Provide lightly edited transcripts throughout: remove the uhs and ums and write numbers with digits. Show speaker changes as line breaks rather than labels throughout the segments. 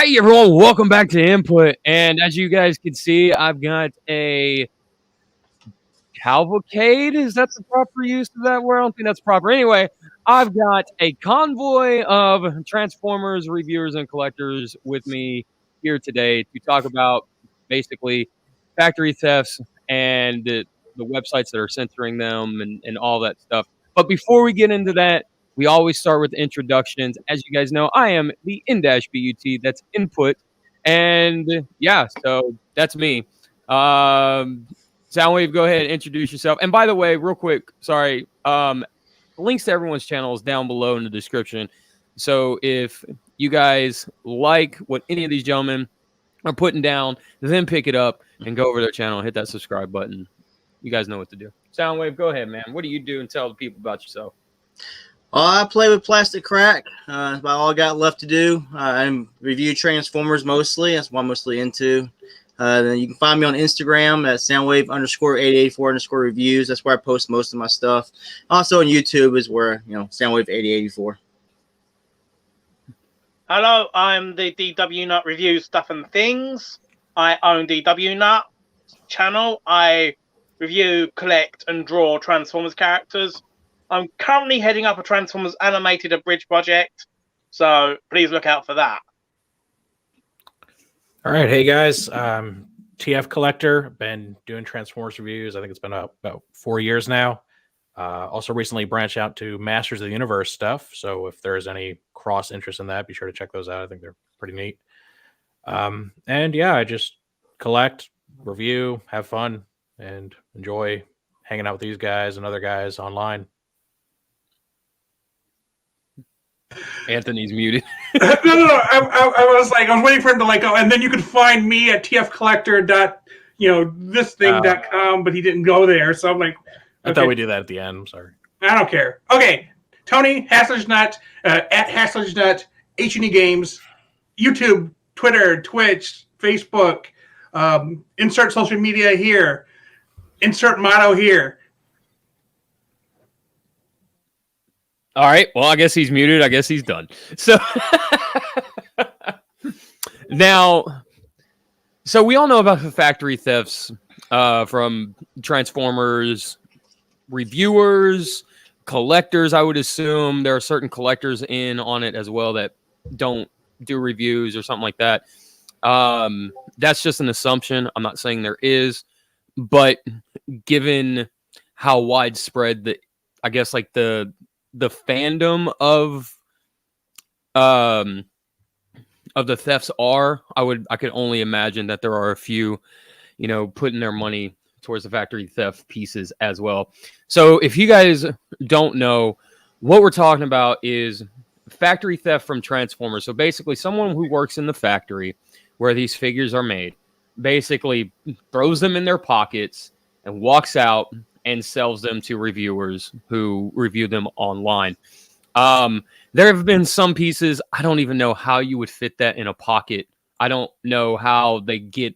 Hey everyone, welcome back to Input. And as you guys can see, I've got a cavalcade. Is that the proper use of that word? I don't think that's proper. Anyway, I've got a convoy of Transformers reviewers and collectors with me here today to talk about basically factory thefts and the websites that are censoring them and all that stuff. But before we get into that, we always start with introductions. As you guys know, I am the in-BUT, that's Input. And yeah, so that's me. Soundwave, go ahead and introduce yourself. And by the way, real quick, sorry, links to everyone's channel is down below in the description. So if you guys like what any of these gentlemen are putting down, then pick it up and go over their channel and hit that subscribe button. You guys know what to do. Soundwave, go ahead, man. What do you do and tell the people about yourself?
I play with plastic crack. That's about all I got left to do. I review Transformers mostly. That's what I'm mostly into. Then you can find me on Instagram at Soundwave_8084_reviews. That's where I post most of my stuff. Also on YouTube is where, Soundwave8084.
Hello, I'm the DW Nut Review Stuff and Things. I own DW Nut channel. I review, collect, and draw Transformers characters. I'm currently heading up a Transformers animated abridged project, so please look out for that.
All right, hey guys, TF Collector, been doing Transformers reviews. I think it's been about 4 years now. Also recently branched out to Masters of the Universe stuff, so if there's any cross interest in that, be sure to check those out. I think they're pretty neat. And yeah, I just collect, review, have fun, and enjoy hanging out with these guys and other guys online.
Anthony's muted.
No. I was waiting for him to go, and then you could find me at tfcollector.thisthing.com, but he didn't go there. So I'm like, okay.
I thought we'd do that at the end. I'm sorry.
I don't care. Okay, Tony Hassler's at Hassler's Nut, H&E Games, YouTube, Twitter, Twitch, Facebook. Insert social media here. Insert motto here.
All right. Well, I guess he's muted. I guess he's done. So now, so we all know about the factory thefts from Transformers reviewers, collectors. I would assume there are certain collectors in on it as well that don't do reviews or something like that. That's just an assumption. I'm not saying there is, but given how widespread the fandom of the thefts are, I could only imagine that there are a few, putting their money towards the factory theft pieces as well. So if you guys don't know, what we're talking about is factory theft from Transformers. So basically someone who works in the factory where these figures are made basically throws them in their pockets and walks out and sells them to reviewers who review them online. There have been some pieces, I don't even know how you would fit that in a pocket. I don't know how they get,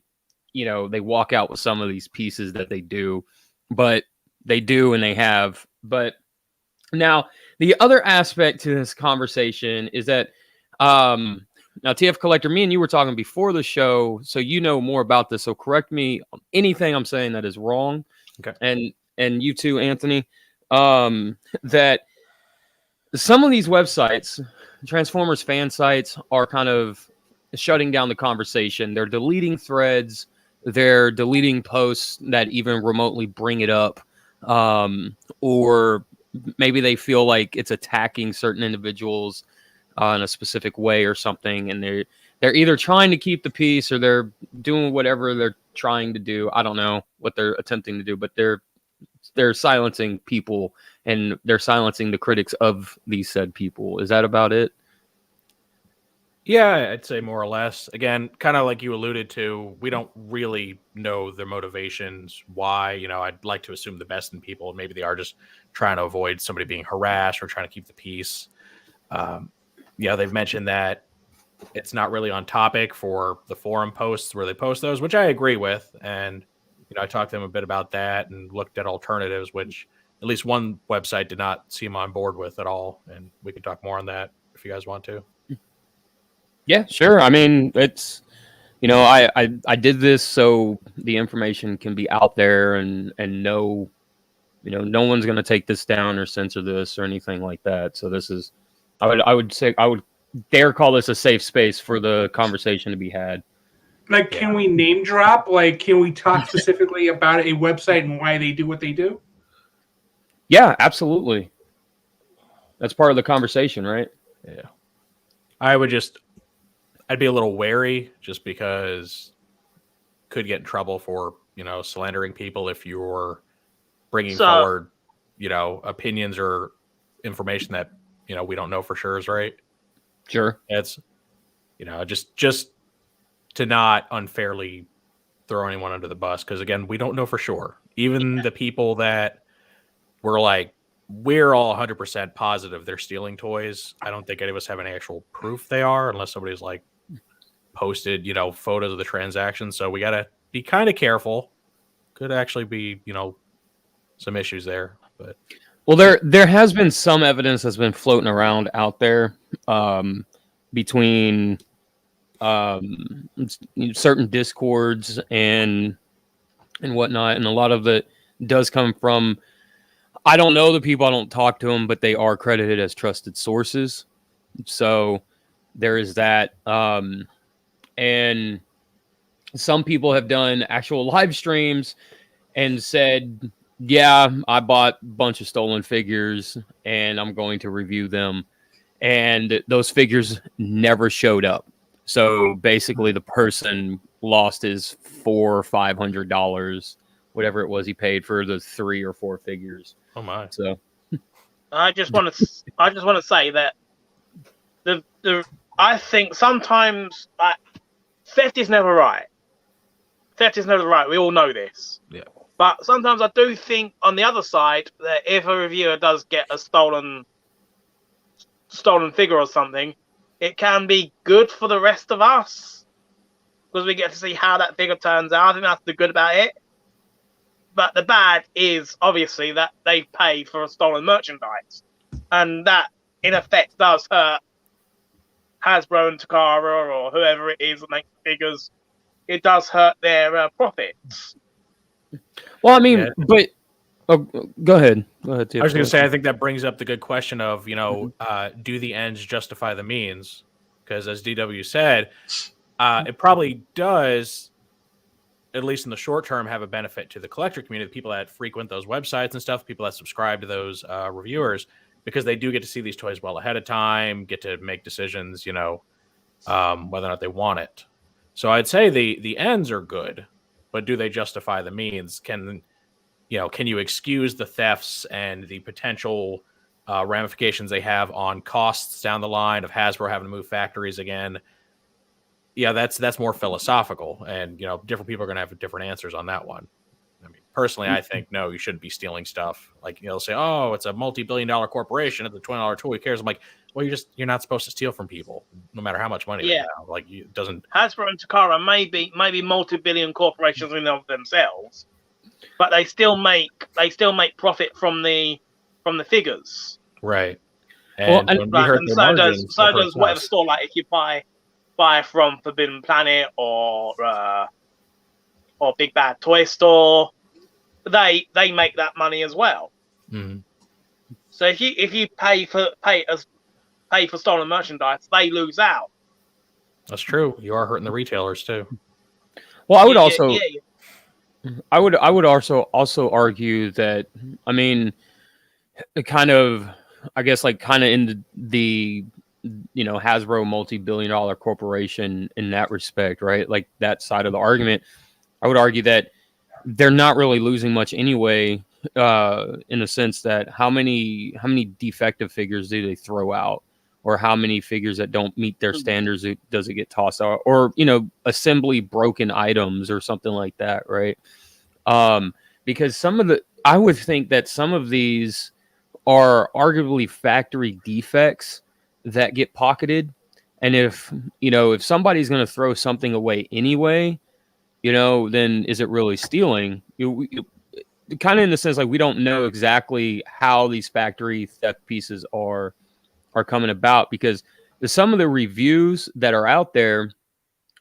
they walk out with some of these pieces that they do, but they do and they have. But now, the other aspect to this conversation is that, now TF Collector, me and you were talking before the show, so you know more about this, so correct me on anything I'm saying that is wrong.
Okay.
And you too, Anthony, that some of these websites, Transformers fan sites, are kind of shutting down the conversation. They're deleting threads. They're deleting posts that even remotely bring it up. Or maybe they feel like it's attacking certain individuals in a specific way or something. And they're either trying to keep the peace or they're doing whatever they're trying to do. I don't know what they're attempting to do, but they're silencing people and they're silencing the critics of these said people. Is that about it?
Yeah, I'd say more or less. Again, kind of like you alluded to, we don't really know their motivations, why. I'd like to assume the best in people. Maybe they are just trying to avoid somebody being harassed or trying to keep the peace. They've mentioned that it's not really on topic for the forum posts where they post those, which I agree with. And I talked to them a bit about that and looked at alternatives, which at least one website did not seem on board with at all. And we can talk more on that if you guys want to.
Yeah, sure. I mean, it's I did this so the information can be out there and no no one's going to take this down or censor this or anything like that. So this is I would dare call this a safe space for the conversation to be had.
Like, can we name drop? Like, can we talk specifically about a website and why they do what they do?
Yeah, absolutely. That's part of the conversation, right?
Yeah. I'd be a little wary just because could get in trouble for, slandering people if you're bringing forward, opinions or information that, we don't know for sure is right.
Sure.
It's, just to not unfairly throw anyone under the bus. Because again, we don't know for sure. Even the people that were like, we're all 100% positive they're stealing toys. I don't think any of us have any actual proof they are, unless somebody's like posted, photos of the transaction. So we got to be kind of careful. Could actually be, some issues there. But
well, there has been some evidence that's been floating around out there between certain discords and whatnot, and a lot of it does come from. I don't know the people, I don't talk to them, but they are credited as trusted sources. So there is that. And some people have done actual live streams and said, yeah, I bought a bunch of stolen figures and I'm going to review them. And those figures never showed up. So basically the person lost his $400 or $500, whatever it was he paid for the 3 or 4 figures.
Oh my!
So
I just want to say that I think sometimes theft is never right. Theft is never right. We all know this.
Yeah.
But sometimes I do think on the other side that if a reviewer does get a stolen figure or something, it can be good for the rest of us because we get to see how that figure turns out. I think that's the good about it. But the bad is obviously that they paid for a stolen merchandise, and that in effect does hurt Hasbro and Takara or whoever it is that makes figures. It does hurt their profits.
well, I mean, but go ahead. Go ahead.
I was going to say, I think that brings up the good question of, do the ends justify the means? Because as DW said, it probably does, at least in the short term, have a benefit to the collector community, the people that frequent those websites and stuff, people that subscribe to those reviewers, because they do get to see these toys well ahead of time, get to make decisions, whether or not they want it. So I'd say the ends are good, but do they justify the means? Can you excuse the thefts and the potential ramifications they have on costs down the line of Hasbro having to move factories again? Yeah, that's more philosophical, and different people are going to have different answers on that one. I mean, personally, I think no, you shouldn't be stealing stuff. Like say, oh, it's a multi-billion-dollar corporation, it's a $20 toy. Who cares? I'm like, well, you're not supposed to steal from people, no matter how much money they have. Like, it doesn't. Hasbro
and Takara may be multi-billion corporations in of themselves, but they still make profit from the figures,
right?
And so does whatever store. Like if you buy from Forbidden Planet or Big Bad Toy Store, they make that money as well.
Mm-hmm.
So if you pay for stolen merchandise, they lose out.
That's true. You are hurting the retailers too.
Well, I would I would also argue that, I mean, kind of in the Hasbro multi-billion-dollar corporation in that respect, right? Like that side of the argument, I would argue that they're not really losing much anyway, in the sense that how many defective figures do they throw out, or how many figures that don't meet their standards does it get tossed out, or assembly broken items or something like that, right? Because I would think that some of these are arguably factory defects that get pocketed, and if somebody's going to throw something away anyway, then is it really stealing? Kind of in the sense, like, we don't know exactly how these factory theft pieces are coming about, because some of the reviews that are out there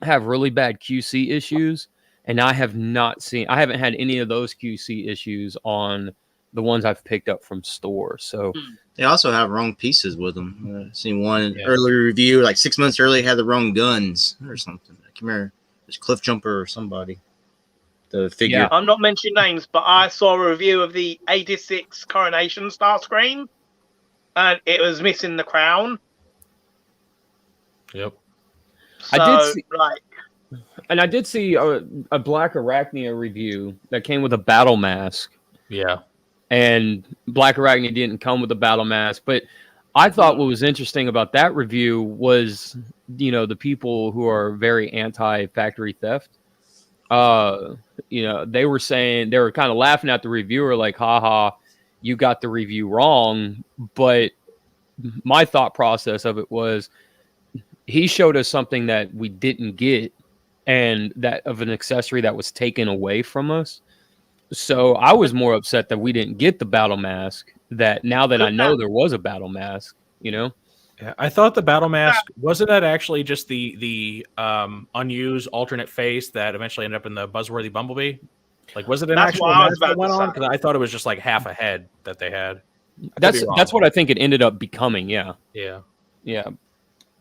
have really bad QC issues, and I haven't had any of those QC issues on the ones I've picked up from stores. So
They also have wrong pieces with them. I've seen one early review, like 6 months early, had the wrong guns or something. I can't remember. It was Cliff Jumper or somebody. The figure.
Yeah.
I'm not mentioning names, but I saw a review of the 86 Coronation Star Screen, and it was missing the crown.
Yep.
So,
I did see a Black Arachnia review that came with a battle mask.
Yeah.
And Black Arachnia didn't come with a battle mask. But I thought what was interesting about that review was, the people who are very anti-factory theft. They were saying, they were kind of laughing at the reviewer like, haha, you got the review wrong. But my thought process of it was, he showed us something that we didn't get, and that of an accessory that was taken away from us. So I was more upset that we didn't get the battle mask, that now that I know there was a battle mask,
Yeah, I thought the battle mask, wasn't that actually just the unused alternate face that eventually ended up in the Buzzworthy Bumblebee? Like, was it an actual mask that went on? Because I thought it was just like half a head that they had.
That's what I think it ended up becoming. Yeah.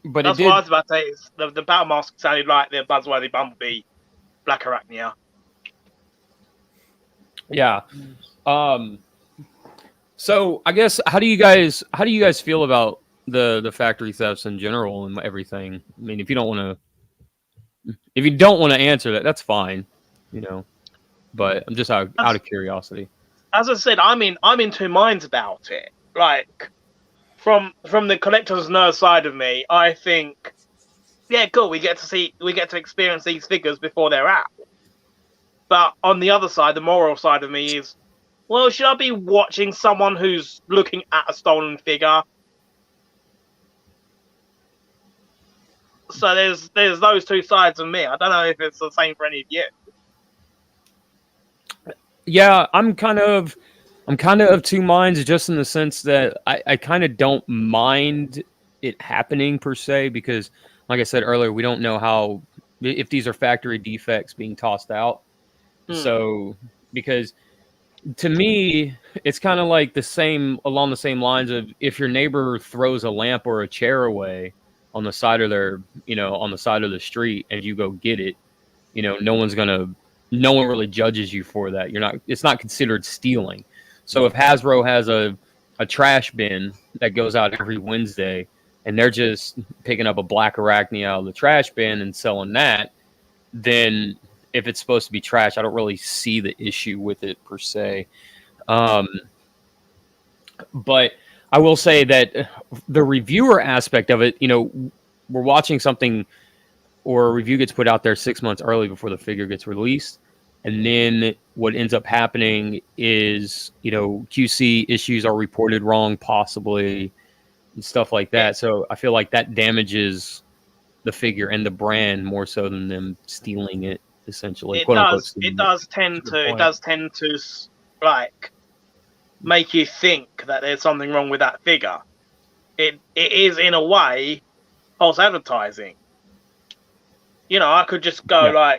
But
that's what I was about to say. Is the battle mask sounded like the Buzzworthy Bumblebee Black Arachnia.
Yeah. So I guess how do you guys feel about the factory thefts in general and everything? I mean, if you don't want to answer that, that's fine. But I'm just out of curiosity.
As I said, I'm in two minds about it. Like, from the collector's nerd side of me, I think, yeah, cool. We get to experience these figures before they're out. But on the other side, the moral side of me is, well, should I be watching someone who's looking at a stolen figure? So there's those two sides of me. I don't know if it's the same for any of you.
Yeah, I'm kind of of two minds, just in the sense that I kind of don't mind it happening per se, because like I said earlier, we don't know if these are factory defects being tossed out. So, because to me, it's kind of like along the same lines of, if your neighbor throws a lamp or a chair away on the side of on the side of the street, and you go get it, no one really judges you for that. It's not considered stealing. So if Hasbro has a trash bin that goes out every Wednesday, and they're just picking up a Black Arachnia out of the trash bin and selling that, then if it's supposed to be trash, I don't really see the issue with it per se. But I will say that the reviewer aspect of it, we're watching something, or a review gets put out there 6 months early before the figure gets released. And then what ends up happening is, QC issues are reported wrong, possibly, and stuff like that. So I feel like that damages the figure and the brand more so than them stealing it, essentially.
It does tend to like make you think that there's something wrong with that figure. It is, in a way, false advertising. I could just go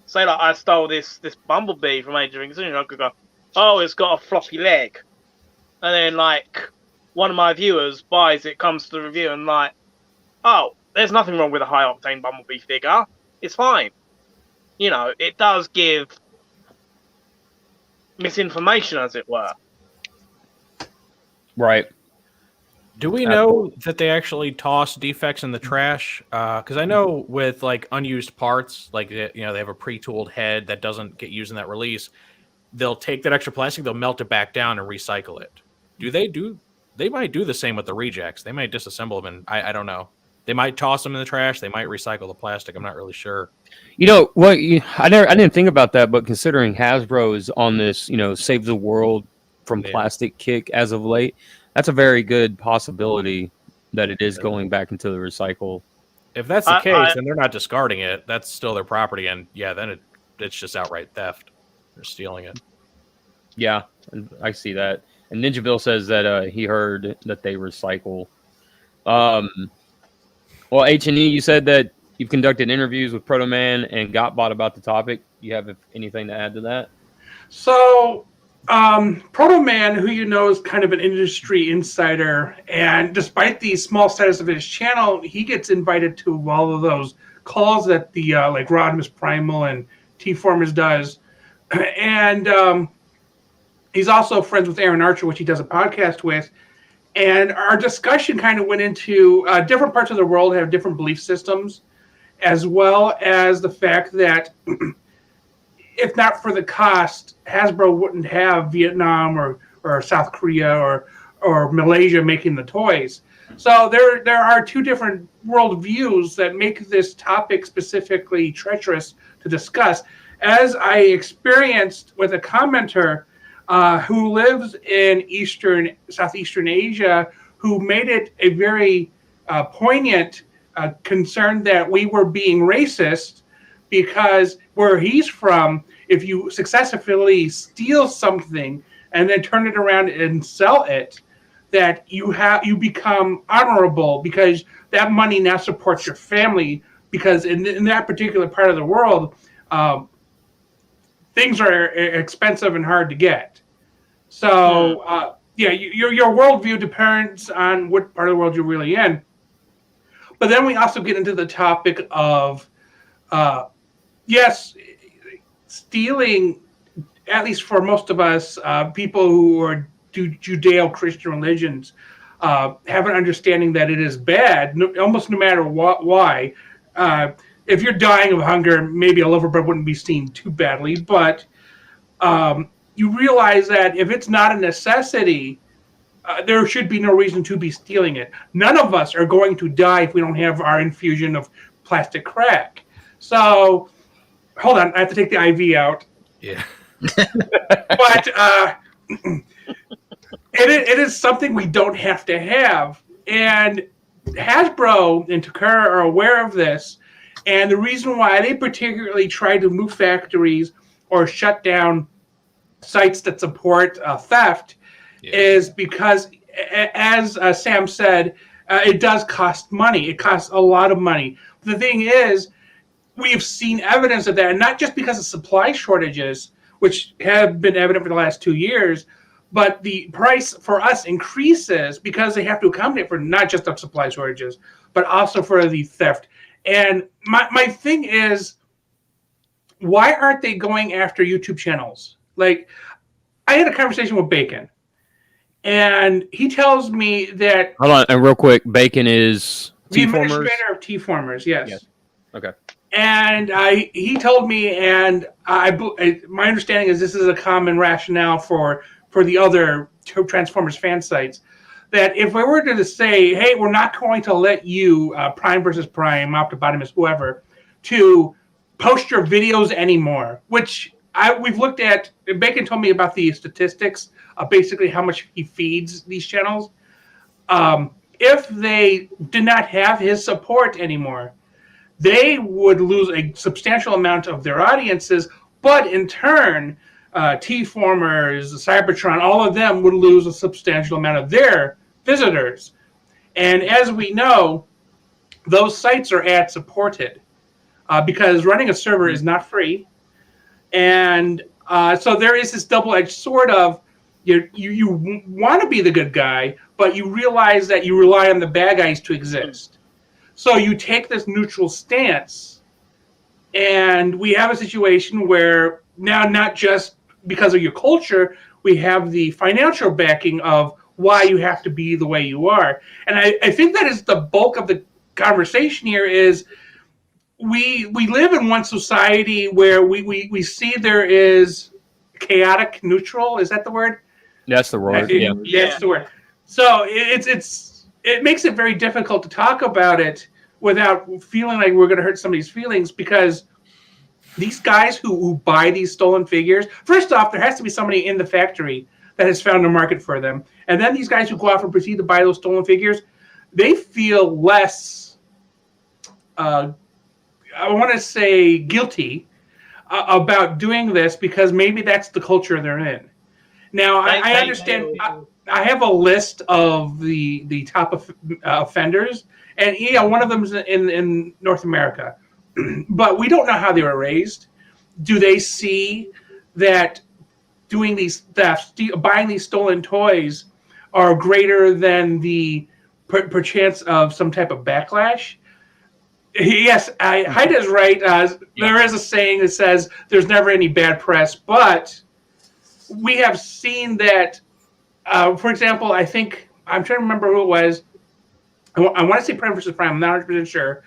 say I stole this Bumblebee from Age of Extinction. I could go, oh, it's got a floppy leg, and then one of my viewers buys it, comes to the review, and oh, there's nothing wrong with a high octane Bumblebee figure. It's fine. It does give misinformation, as it were.
Right.
Do we know that they actually toss defects in the trash? Because I know with unused parts, they have a pre-tooled head that doesn't get used in that release. They'll take that extra plastic, they'll melt it back down and recycle it. They might do the same with the rejects. They might disassemble them, and I don't know. They might toss them in the trash. They might recycle the plastic. I'm not really sure.
I didn't think about that, but considering Hasbro is on this, save the world from plastic kick as of late, that's a very good possibility that it is going back into the recycle.
If that's the case, then they're not discarding it. That's still their property, and then it's just outright theft. They're stealing it.
Yeah, I see that. And Ninja Bill says that he heard that they recycle. Well, H&E, you said that you've conducted interviews with Proto Man and Gotbot about the topic. You have anything to add to that?
So, Proto Man, who you know is kind of an industry insider, and despite the small status of his channel, he gets invited to all of those calls that the like Rodimus Primal and T-Formers does, and he's also friends with Aaron Archer, which he does a podcast with. And our discussion kind of went into different parts of the world have different belief systems, as well as the fact that if not for the cost, Hasbro wouldn't have Vietnam or South Korea or Malaysia making the toys. So there are two different world views that make this topic specifically treacherous to discuss. As I experienced with a commenter who lives in Southeastern Asia, who made it a very poignant concern that we were being racist because where he's from, if you successfully steal something and then turn it around and sell it, that you become honorable because that money now supports your family, because in that particular part of the world, things are expensive and hard to get. So, your worldview depends on what part of the world you're really in. But then we also get into the topic of, yes, stealing, at least for most of us, people who are Judeo-Christian religions, have an understanding that it is bad, almost no matter why. If you're dying of hunger, maybe a loaf of bread wouldn't be seen too badly, but you realize that if it's not a necessity, there should be no reason to be stealing it. None of us are going to die if we don't have our infusion of plastic crack. So, hold on, I have to take the IV out.
Yeah.
But it is something we don't have to have. And Hasbro and Takara are aware of this. And the reason why they particularly try to move factories or shut down sites that support theft is because, as Sam said, it does cost money. It costs a lot of money. The thing is, we've seen evidence of that, and not just because of supply shortages, which have been evident for the last 2 years, but the price for us increases because they have to accommodate for not just the supply shortages, but also for the theft. And my thing is, why aren't they going after YouTube channels? Like, I had a conversation with Bacon, and he tells me that... Hold
on, and real quick, Bacon is
the
T-Formers?
administrator of T-Formers, yes.
Okay.
And he told me, and my understanding is this is a common rationale for the other Transformers fan sites, that if we were to say, hey, we're not going to let you, Prime versus Prime, Optibotimus, whoever, to post your videos anymore, which we've looked at. Bacon told me about the statistics of basically how much he feeds these channels. If they did not have his support anymore, they would lose a substantial amount of their audiences, but in turn, T-Formers, Cybertron, all of them would lose a substantial amount of their visitors. And as we know, those sites are ad supported because running a server is not free. And so there is this double-edged sword of you want to be the good guy, but you realize that you rely on the bad guys to exist. So you take this neutral stance, and we have a situation where now, not just because of your culture, we have the financial backing of why you have to be the way you are. And I think that is the bulk of the conversation here is we live in one society where we see there is chaotic neutral. Is that the word?
That's the word.
Yeah. That's the word. So it makes it very difficult to talk about it without feeling like we're going to hurt somebody's feelings, because these guys who buy these stolen figures, first off, there has to be somebody in the factory that has found a market for them. And then these guys who go off and proceed to buy those stolen figures, they feel less, I want to say, guilty about doing this because maybe that's the culture they're in. Now, I understand. I have a list of the top offenders, and yeah, one of them is in North America, but we don't know how they were raised. Do they see that doing these thefts, buying these stolen toys, are greater than the perchance of some type of backlash? Yes, Haida's right. There is a saying that says there's never any bad press, but we have seen that. For example, I think I'm trying to remember who it was. I want to say Prime versus Prime. I'm not 100% sure,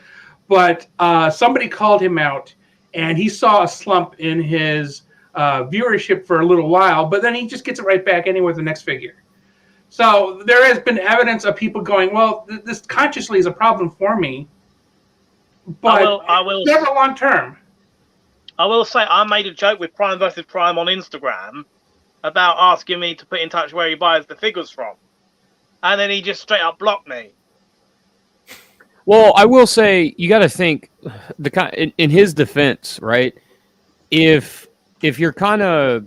but somebody called him out, and he saw a slump in his viewership for a little while, but then he just gets it right back anyway with the next figure. So there has been evidence of people going, well, this consciously is a problem for me, but
I will
never long term.
I will say I made a joke with Prime versus Prime on Instagram about asking me to put in touch where he buys the figures from, and then he just straight up blocked me.
Well, I will say you got to think in his defense, right? If you're kind of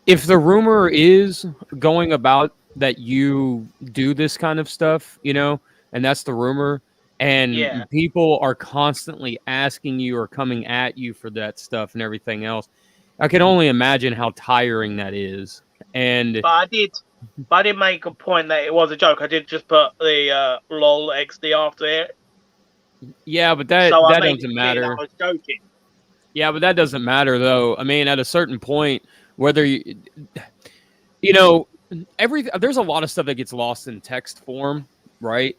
if the rumor is going about that you do this kind of stuff, and that's the rumor, and people are constantly asking you or coming at you for that stuff and everything else, I can only imagine how tiring that is. And
but I did make a point that it was a joke. I did just put the lol XD after it.
Yeah, but that doesn't matter.
I was joking.
Yeah, but that doesn't matter though. I mean, at a certain point, whether there's a lot of stuff that gets lost in text form, right?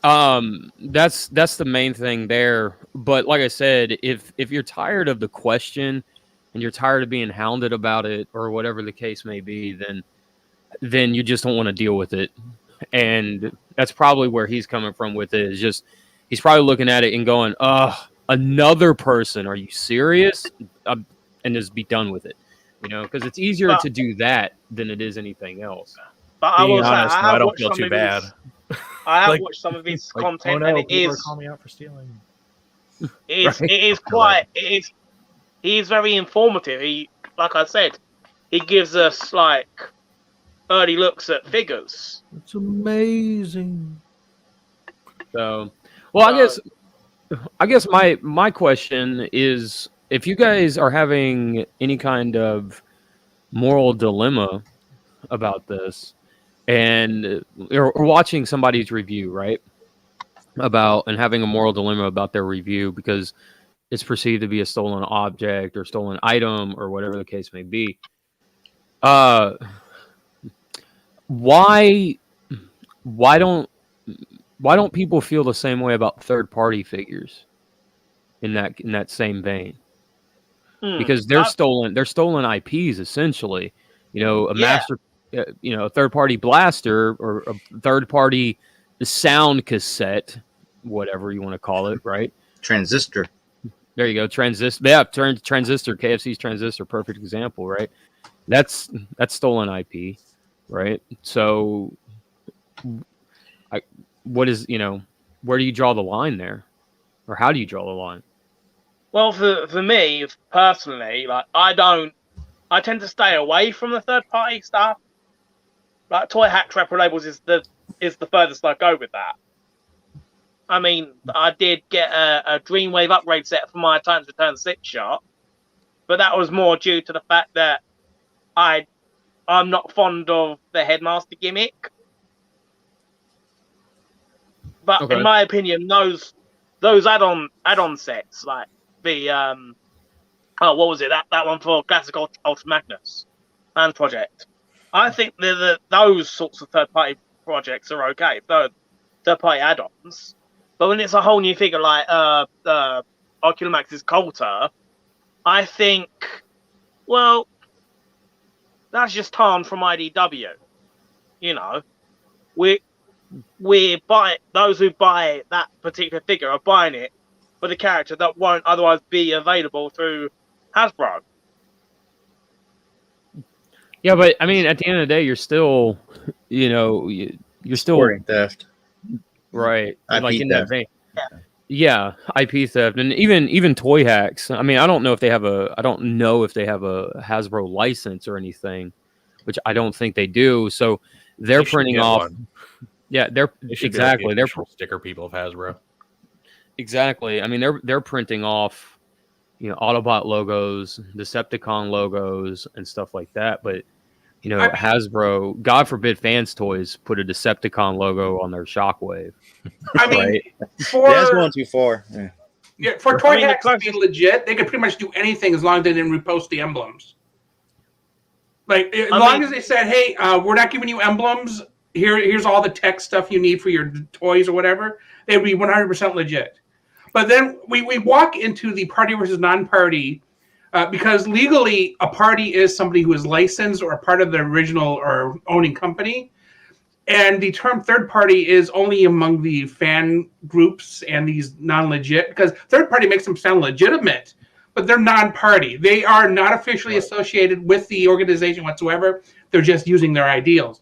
That's the main thing there. But like I said, if you're tired of the question and you're tired of being hounded about it or whatever the case may be, then you just don't want to deal with it. And that's probably where he's coming from with it. Is just he's probably looking at it and going, another person, are you serious? And just be done with it. Because it's easier to do that than it is anything else.
But I will say,
I don't feel too bad.
I have watched some of his content, and it is
calling me out for stealing.
He is very informative. Like I said, he gives us like early looks at figures.
It's amazing.
So, well, I guess my question is, if you guys are having any kind of moral dilemma about this, and you're watching somebody's review, right? And having a moral dilemma about their review because it's perceived to be a stolen object or stolen item or whatever the case may be. Why don't people feel the same way about third-party figures in that same vein? Because they're stolen IPs essentially. Master, a third-party blaster or a third-party sound cassette, whatever you want to call it, right?
Transistor.
There you go, transistor. Yeah, transistor. KFC's transistor, perfect example, right? That's stolen IP, right? So, where do you draw the line there, or how do you draw the line?
Well, for me personally, like I tend to stay away from the third party stuff. Like Toy Hack Repro Labels is the furthest I go with that. I mean, I did get a Dreamwave upgrade set for my Titans Return 6 shot, but that was more due to the fact that I'm not fond of the Headmaster gimmick. But in my opinion, those add-on sets, like the what was it? That one for Classic Ultra Magnus and Project. I think those sorts of third-party projects are okay. Third-party add-ons. But when it's a whole new figure like Oculomax's Coulter, I think, well, that's just Tarn from IDW. Those who buy that particular figure are buying it for the character that won't otherwise be available through Hasbro.
Yeah, but I mean, at the end of the day, you're still, you're still
Supporting theft,
right?
IP
like in
theft.
that vein. Yeah, IP theft, and even Toy Hacks. I mean, I don't know if they have a Hasbro license or anything, which I don't think they do. So they're
They should
printing
get
off.
one.
Yeah, they're
They should
exactly.
Be like the
They're
official sticker people of Hasbro.
exactly. I mean, they're printing off, Autobot logos, Decepticon logos, and stuff like that. But Hasbro, God forbid, fans toys put a Decepticon logo on their Shockwave.
I mean,
Right?
That's going too far. Yeah.
for toy
I mean,
hacks to be legit, they could pretty much do anything as long as they didn't repost the emblems. Like, as long as they said, hey, we're not giving you emblems, here's all the tech stuff you need for your toys or whatever, they'd be 100% legit. But then we walk into the party versus non-party, because legally a party is somebody who is licensed or a part of the original or owning company. And the term third party is only among the fan groups and these non-legit, because third party makes them sound legitimate, but they're non-party. They are not officially associated with the organization whatsoever. They're just using their ideals.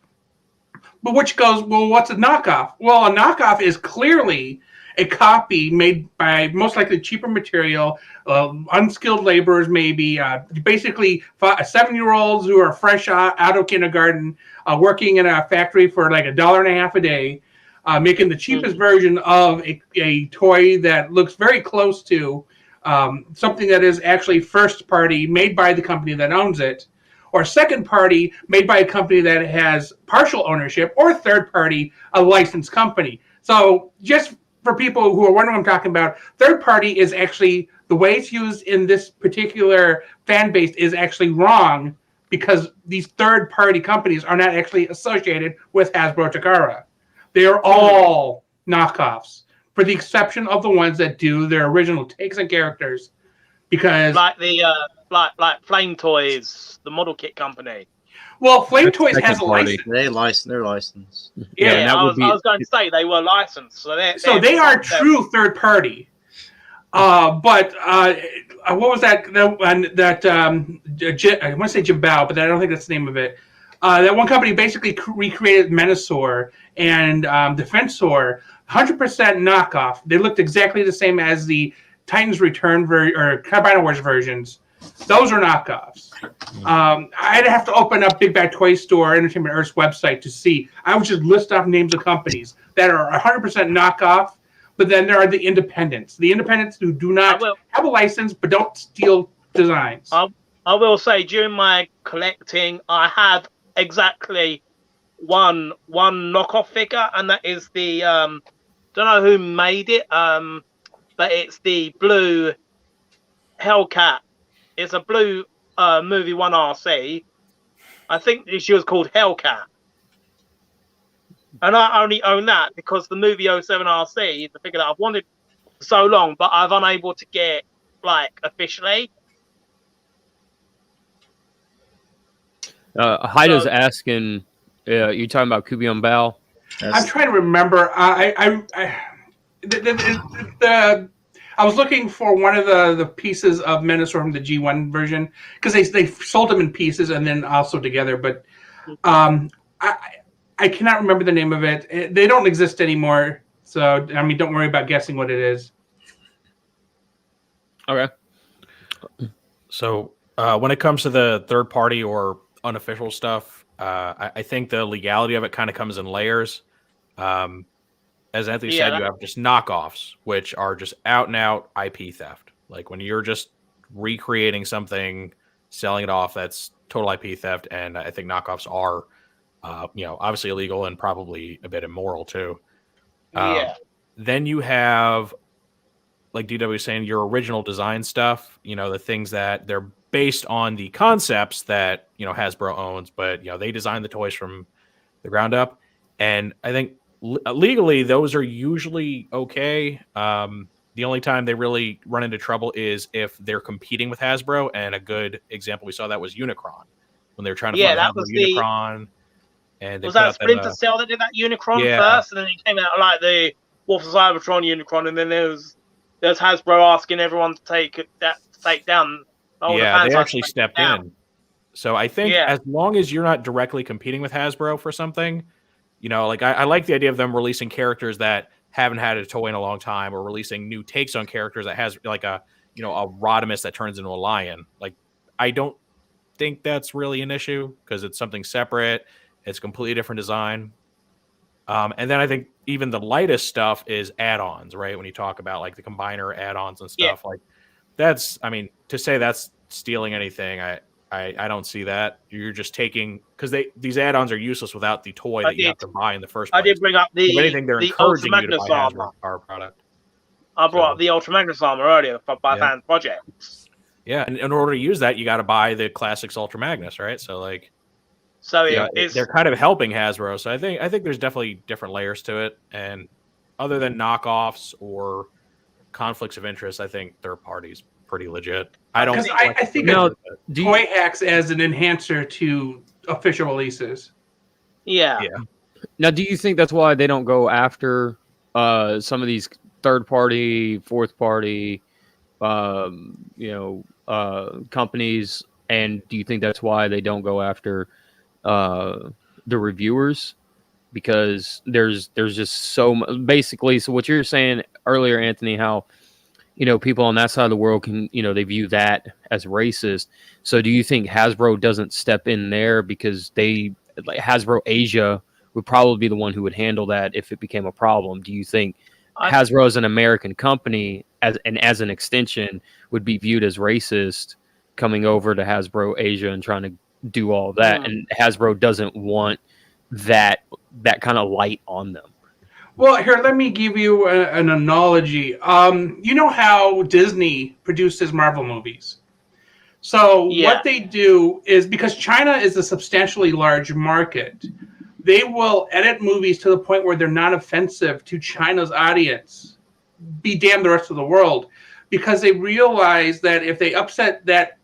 But which goes, well, what's a knockoff? Well, a knockoff is clearly a copy made by most likely cheaper material, unskilled laborers maybe, basically 7-year-olds who are fresh out of kindergarten, working in a factory for like $1.50 a day, making the cheapest version of a toy that looks very close to something that is actually first party, made by the company that owns it, or second party, made by a company that has partial ownership, or third party, a licensed company. So just for people who are wondering what I'm talking about, third party is actually, the way it's used in this particular fan base is actually wrong, because these third party companies are not actually associated with Hasbro Takara. They are all knockoffs, for the exception of the ones that do their original takes and characters. Because
like the like Flame Toys, the model kit company.
well, Flame
That's
Toys
second
has a
party.
license.
They're licensed.
Yeah, and that
I
would
was going to say they were licensed, so
They are true third party. But what was that? I want to say Jimbao, but I don't think that's the name of it. That one company basically recreated Menasor and Defensor, 100% knockoff. They looked exactly the same as the Titans Return or Carbine Wars versions. Those are knockoffs. I'd have to open up Big Bad Toy Store, Entertainment Earth's website to see. I would just list off names of companies that are 100% knockoff, but then there are the independents. The independents who do not have a license but don't steal designs.
I will say, during my collecting, I have exactly one knockoff figure, and that is the don't know who made it, but it's the blue Hellcat. It's a blue movie 1 RC. I think she was called Hellcat. And I only own that because the movie 07 RC is the figure that I've wanted for so long, but I've unable to get officially.
Haida's asking, you talking about Kubion Bao?
I'm trying to remember. I was looking for one of the pieces of Menasor from the G1 version, because they sold them in pieces and then also together. But I cannot remember the name of it. They don't exist anymore. So, I mean, don't worry about guessing what it is.
Okay.
So when it comes to the third party or unofficial stuff, I think the legality of it kind of comes in layers. As Anthony said, you have just knockoffs, which are just out and out IP theft. Like when you're just recreating something, selling it off, that's total IP theft. And I think knockoffs are, obviously illegal and probably a bit immoral too. Then you have, like DW was saying, your original design stuff, the things that they're based on the concepts that, Hasbro owns, but, they design the toys from the ground up. And I think legally, those are usually okay. The only time they really run into trouble is if they're competing with Hasbro. And a good example we saw that was Unicron, when they were trying to find
that was
Unicron. And
was that Splinter Cell that did that Unicron first, and then it came out like the Wolf of Cybertron Unicron, and then there's Hasbro asking everyone to take down.
They actually stepped in. So I think as long as you're not directly competing with Hasbro for something, I like the idea of them releasing characters that haven't had a toy in a long time, or releasing new takes on characters that has like a Rodimus that turns into a lion. Like, I don't think that's really an issue because it's something separate. It's a completely different design. And then I think even the lightest stuff is add-ons, right? When you talk about like the combiner add-ons and stuff, like that's, I mean, to say that's stealing anything, I don't see that. You're just taking, because these add-ons are useless without the toy that you have to buy in the first place.
I did bring up
If anything, they're
the
encouraging you to
Ultra
buy
Magnus armor.
our product.
I brought up the Ultra Magnus armor earlier by fan projects.
Yeah, and in order to use that, you got to buy the Classics Ultra Magnus, right? So like,
so
they're kind of helping Hasbro. So I think there's definitely different layers to it. And other than knockoffs or conflicts of interest, I think third parties pretty legit. I don't.
Because I think toy hacks as an enhancer to official releases.
Yeah.
Now, do you think that's why they don't go after some of these third party, fourth party, companies? And do you think that's why they don't go after the reviewers? Because there's just so basically. So what you're saying earlier, Anthony, how people on that side of the world can they view that as racist. So do you think Hasbro doesn't step in there because Hasbro Asia would probably be the one who would handle that if it became a problem? Do you think Hasbro as an American company as an extension would be viewed as racist coming over to Hasbro Asia and trying to do all that, and Hasbro doesn't want that kind of light on them?
Well, here, let me give you an analogy. You know how Disney produces Marvel movies? So what they do is, because China is a substantially large market, they will edit movies to the point where they're not offensive to China's audience. Be damned the rest of the world. Because they realize that if they upset that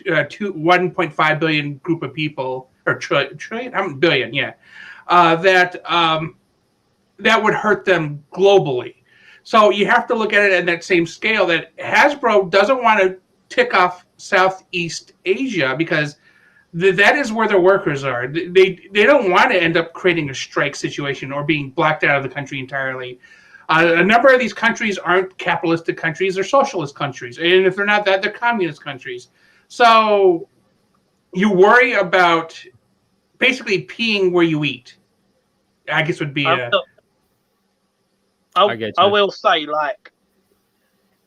1.5 billion group of people, or billion, that would hurt them globally. So you have to look at it in that same scale, that Hasbro doesn't want to tick off Southeast Asia because that is where their workers are. They don't want to end up creating a strike situation or being blocked out of the country entirely. A number of these countries aren't capitalistic countries, they're socialist countries. And if they're not that, they're communist countries. So you worry about basically peeing where you eat, I guess would be
I will say, like,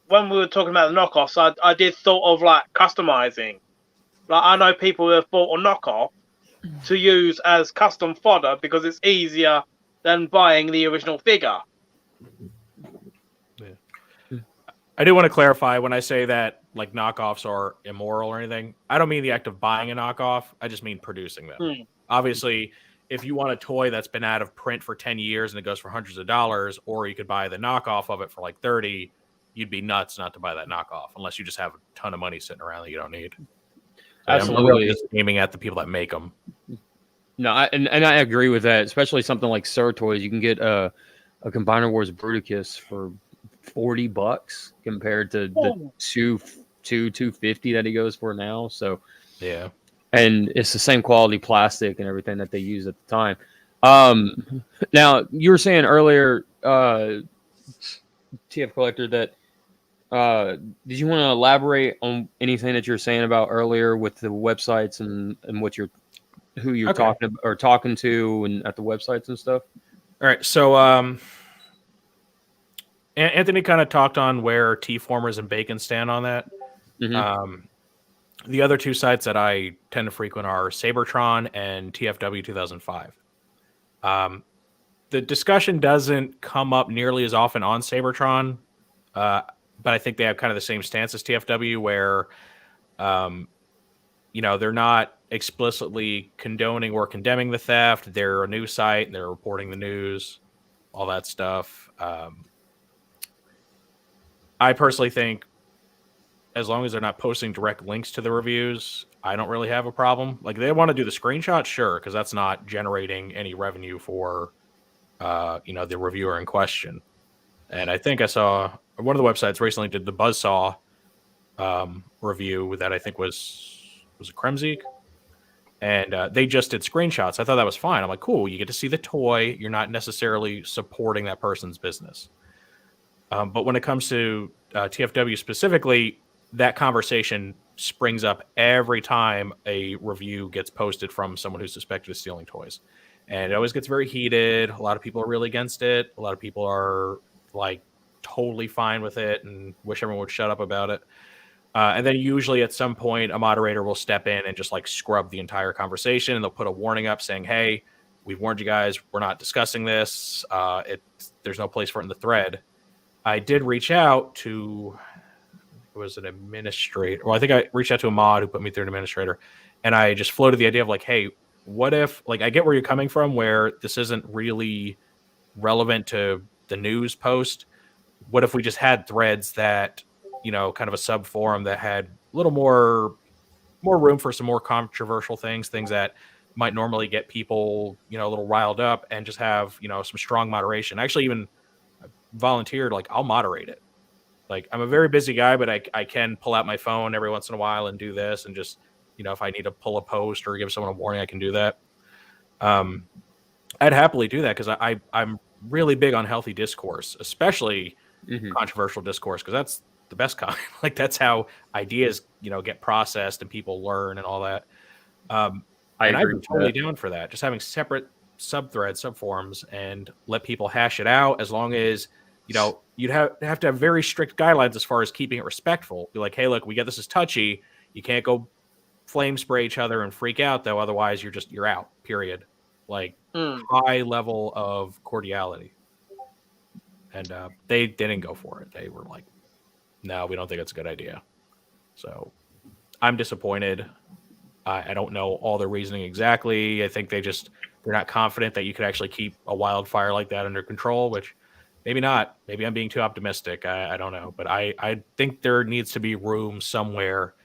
when we were talking about the knockoffs, I did thought of like customizing. Like, I know people who have bought a knockoff to use as custom fodder because it's easier than buying the original figure.
Yeah. I do want to clarify when I say that like knockoffs are immoral or anything. I don't mean the act of buying a knockoff. I just mean producing them. Obviously, if you want a toy that's been out of print for 10 years and it goes for hundreds of dollars, or you could buy the knockoff of it for like 30, you'd be nuts not to buy that knockoff unless you just have a ton of money sitting around that you don't need.
Absolutely.
I'm really just aiming at the people that make them.
No, I agree with that, especially something like Sir Toys. You can get a Combiner Wars Bruticus for $40 compared to the $250 that he goes for now. So
yeah. And
it's the same quality plastic and everything that they used at the time. Now, you were saying earlier, TF Collector, that did you want to elaborate on anything that you're saying about earlier with the websites and what who you're talking to and at the websites and stuff?
All right. So Anthony kind of talked on where T-Formers and Bacon stand on that. Mm-hmm. The other two sites that I tend to frequent are Sabertron and TFW 2005. The discussion doesn't come up nearly as often on Sabertron, but I think they have kind of the same stance as TFW, where, they're not explicitly condoning or condemning the theft. They're a news site and they're reporting the news, all that stuff. I personally think, as long as they're not posting direct links to the reviews, I don't really have a problem. Like, they want to do the screenshot, sure, because that's not generating any revenue for, the reviewer in question. And I think I saw one of the websites recently did the Buzzsaw review that I think was it Kremzik? And they just did screenshots. I thought that was fine. I'm like, cool, you get to see the toy. You're not necessarily supporting that person's business. But when it comes to TFW specifically, that conversation springs up every time a review gets posted from someone who's suspected of stealing toys. And it always gets very heated. A lot of people are really against it. A lot of people are like totally fine with it and wish everyone would shut up about it. And then usually at some point, a moderator will step in and just like scrub the entire conversation, and they'll put a warning up saying, "Hey, we've warned you guys. We're not discussing this. There's no place for it in the thread." I did reach out to, it was an administrator. Well, I think I reached out to a mod who put me through an administrator, and I just floated the idea of like, "Hey, what if, like, I get where you're coming from, where this isn't really relevant to the news post. What if we just had threads that, you know, kind of a sub forum that had a little more room for some more controversial things that might normally get people, you know, a little riled up, and just have, you know, some strong moderation." I actually even volunteered, like, I'll moderate it. Like, I'm a very busy guy, but I can pull out my phone every once in a while and do this, and just, you know, if I need to pull a post or give someone a warning, I can do that. I'd happily do that, because I'm really big on healthy discourse, especially controversial discourse, because that's the best kind. Like, that's how ideas, you know, get processed and people learn and all that. I'd be totally down for that. Just having separate subthreads, subforums, and let people hash it out, as long as, you know, you'd have to have very strict guidelines as far as keeping it respectful. Be like, "Hey, look, we get this is touchy. You can't go flame spray each other and freak out, though. Otherwise, you're out, period." Like, high level of cordiality. And they didn't go for it. They were like, "No, we don't think it's a good idea." So I'm disappointed. I don't know all their reasoning exactly. I think they're not confident that you could actually keep a wildfire like that under control, which maybe not. Maybe I'm being too optimistic. I don't know. But I think there needs to be room somewhere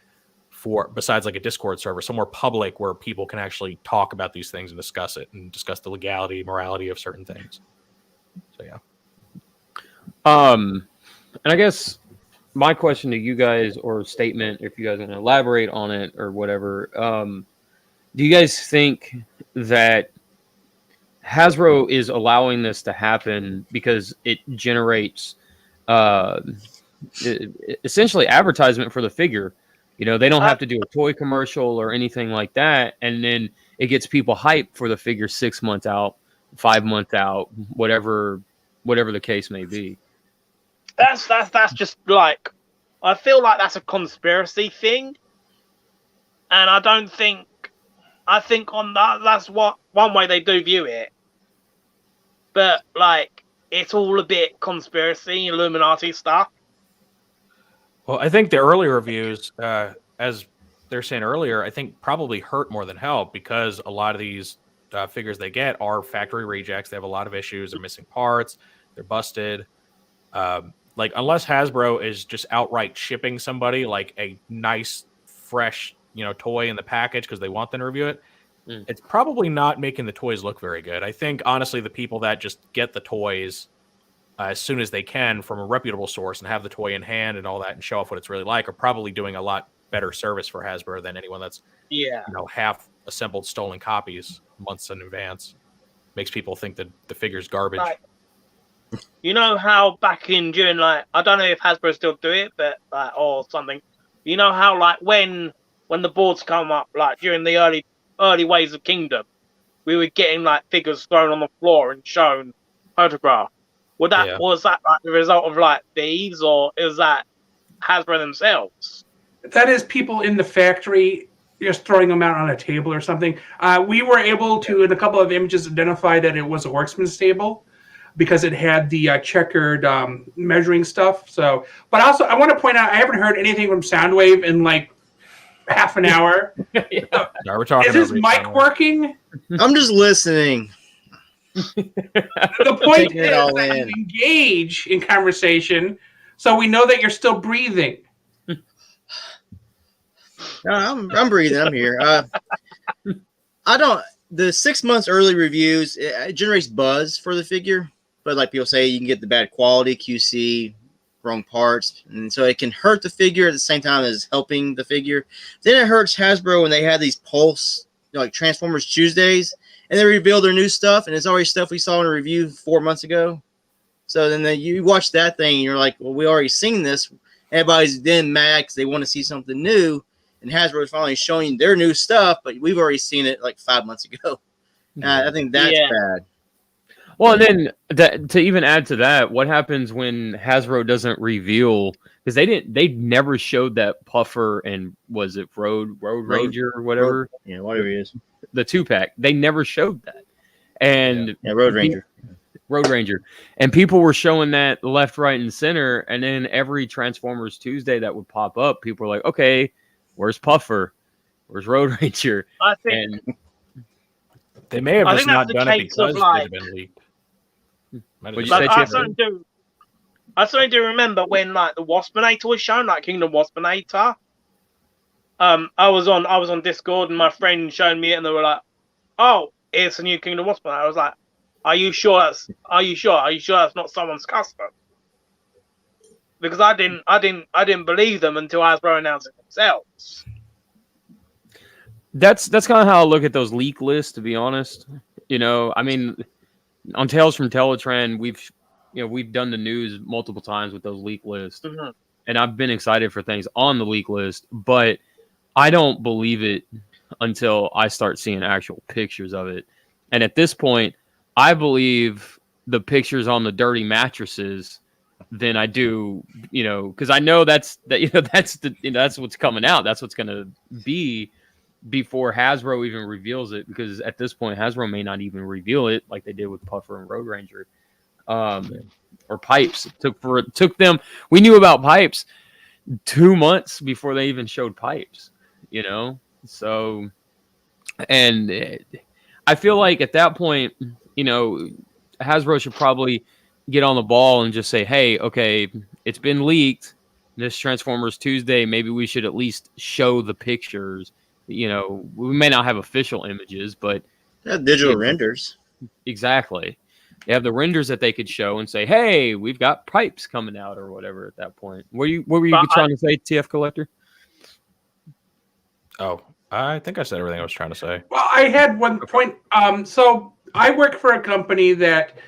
for, besides like a Discord server, somewhere public where people can actually talk about these things and discuss it, and discuss the legality, morality of certain things. So, yeah.
And I guess my question to you guys, or statement, if you guys want to elaborate on it or whatever, do you guys think that Hasbro is allowing this to happen because it generates essentially advertisement for the figure? You know, they don't have to do a toy commercial or anything like that, and then it gets people hyped for the figure 6 months out, 5 months out, whatever the case may be.
That's just like, I feel like that's a conspiracy thing, and I think on that's what one way they do view it, but like, it's all a bit conspiracy, Illuminati stuff.
Well, I think the early reviews, as they're saying earlier, I think probably hurt more than help, because a lot of these figures they get are factory rejects. They have a lot of issues. They're missing parts. They're busted. Like, unless Hasbro is just outright shipping somebody like a nice, fresh, you know, toy in the package because they want them to review it, it's probably not making the toys look very good. I think, honestly, the people that just get the toys as soon as they can from a reputable source and have the toy in hand and all that and show off what it's really like are probably doing a lot better service for Hasbro than anyone that's, you know, half assembled stolen copies months in advance. Makes people think that the figure's garbage.
Like, you know how back in June, like, I don't know if Hasbro still do it, but or something. You know how, like, when the boards come up, like during the early waves of Kingdom, we were getting like figures thrown on the floor and shown photographed. Was that like the result of like thieves, or is that Hasbro themselves?
That is people in the factory just throwing them out on a table or something. We were able to, in a couple of images, identify that it was a Worksman's table, because it had the checkered measuring stuff. So, but also, I want to point out, I haven't heard anything from Soundwave in like half an hour.
We're talking.
Is his mic working?
I'm just listening.
The point is that you engage in conversation, so we know that you're still breathing.
No, I'm breathing. I'm here. The 6 months early reviews, it generates buzz for the figure, but like people say, you can get the bad quality, QC, wrong parts, and so it can hurt the figure at the same time as helping the figure. Then it hurts Hasbro when they had these Pulse, you know, like Transformers Tuesdays, and they reveal their new stuff, and it's already stuff we saw in a review 4 months ago. So then you watch that thing, and you're like, well, we already seen this. Everybody's then mad because they want to see something new. and Hasbro is finally showing their new stuff, but we've already seen it like 5 months ago. I think that's bad.
Well, and then to even add to that, what happens when Hasbro doesn't reveal? Because they never showed that Puffer and was it Road Ranger or whatever?
Whatever it is.
The 2-pack. They never showed that. And
Road Ranger.
Road Ranger. And people were showing that left, right, and center. And then every Transformers Tuesday that would pop up, people were like, okay, where's Puffer? Where's Road Ranger?
I think
they may have just not done it because
like,
it had been leaked.
I certainly do remember when like the Waspinator was shown, like Kingdom Waspinator. I was on Discord and my friend showed me it and they were like, "Oh, it's a new Kingdom Waspinator." I was like, Are you sure that's not someone's custom?" Because I didn't believe them until Hasbro announced it themselves.
That's kind of how I look at those leak lists, to be honest. I mean, on Tales from Teletran, we've done the news multiple times with those leak lists, and I've been excited for things on the leak list, but I don't believe it until I start seeing actual pictures of it. And at this point, I believe the pictures on the dirty mattresses than I do, because I know that's what's coming out. That's what's going to be before Hasbro even reveals it, because at this point Hasbro may not even reveal it like they did with Puffer and Road Ranger, or Pipes. It took them. We knew about Pipes 2 months before they even showed Pipes. So, and I feel like at that point, Hasbro should probably get on the ball and just say, hey, okay, it's been leaked. This Transformers Tuesday, maybe we should at least show the pictures. We may not have official images, but
they have digital renders.
Exactly. They have the renders that they could show and say, hey, we've got Pipes coming out or whatever at that point. What were you trying to say, TF Collector?
Oh, I think I said everything I was trying to say.
Well, I had one point. So I work for a company that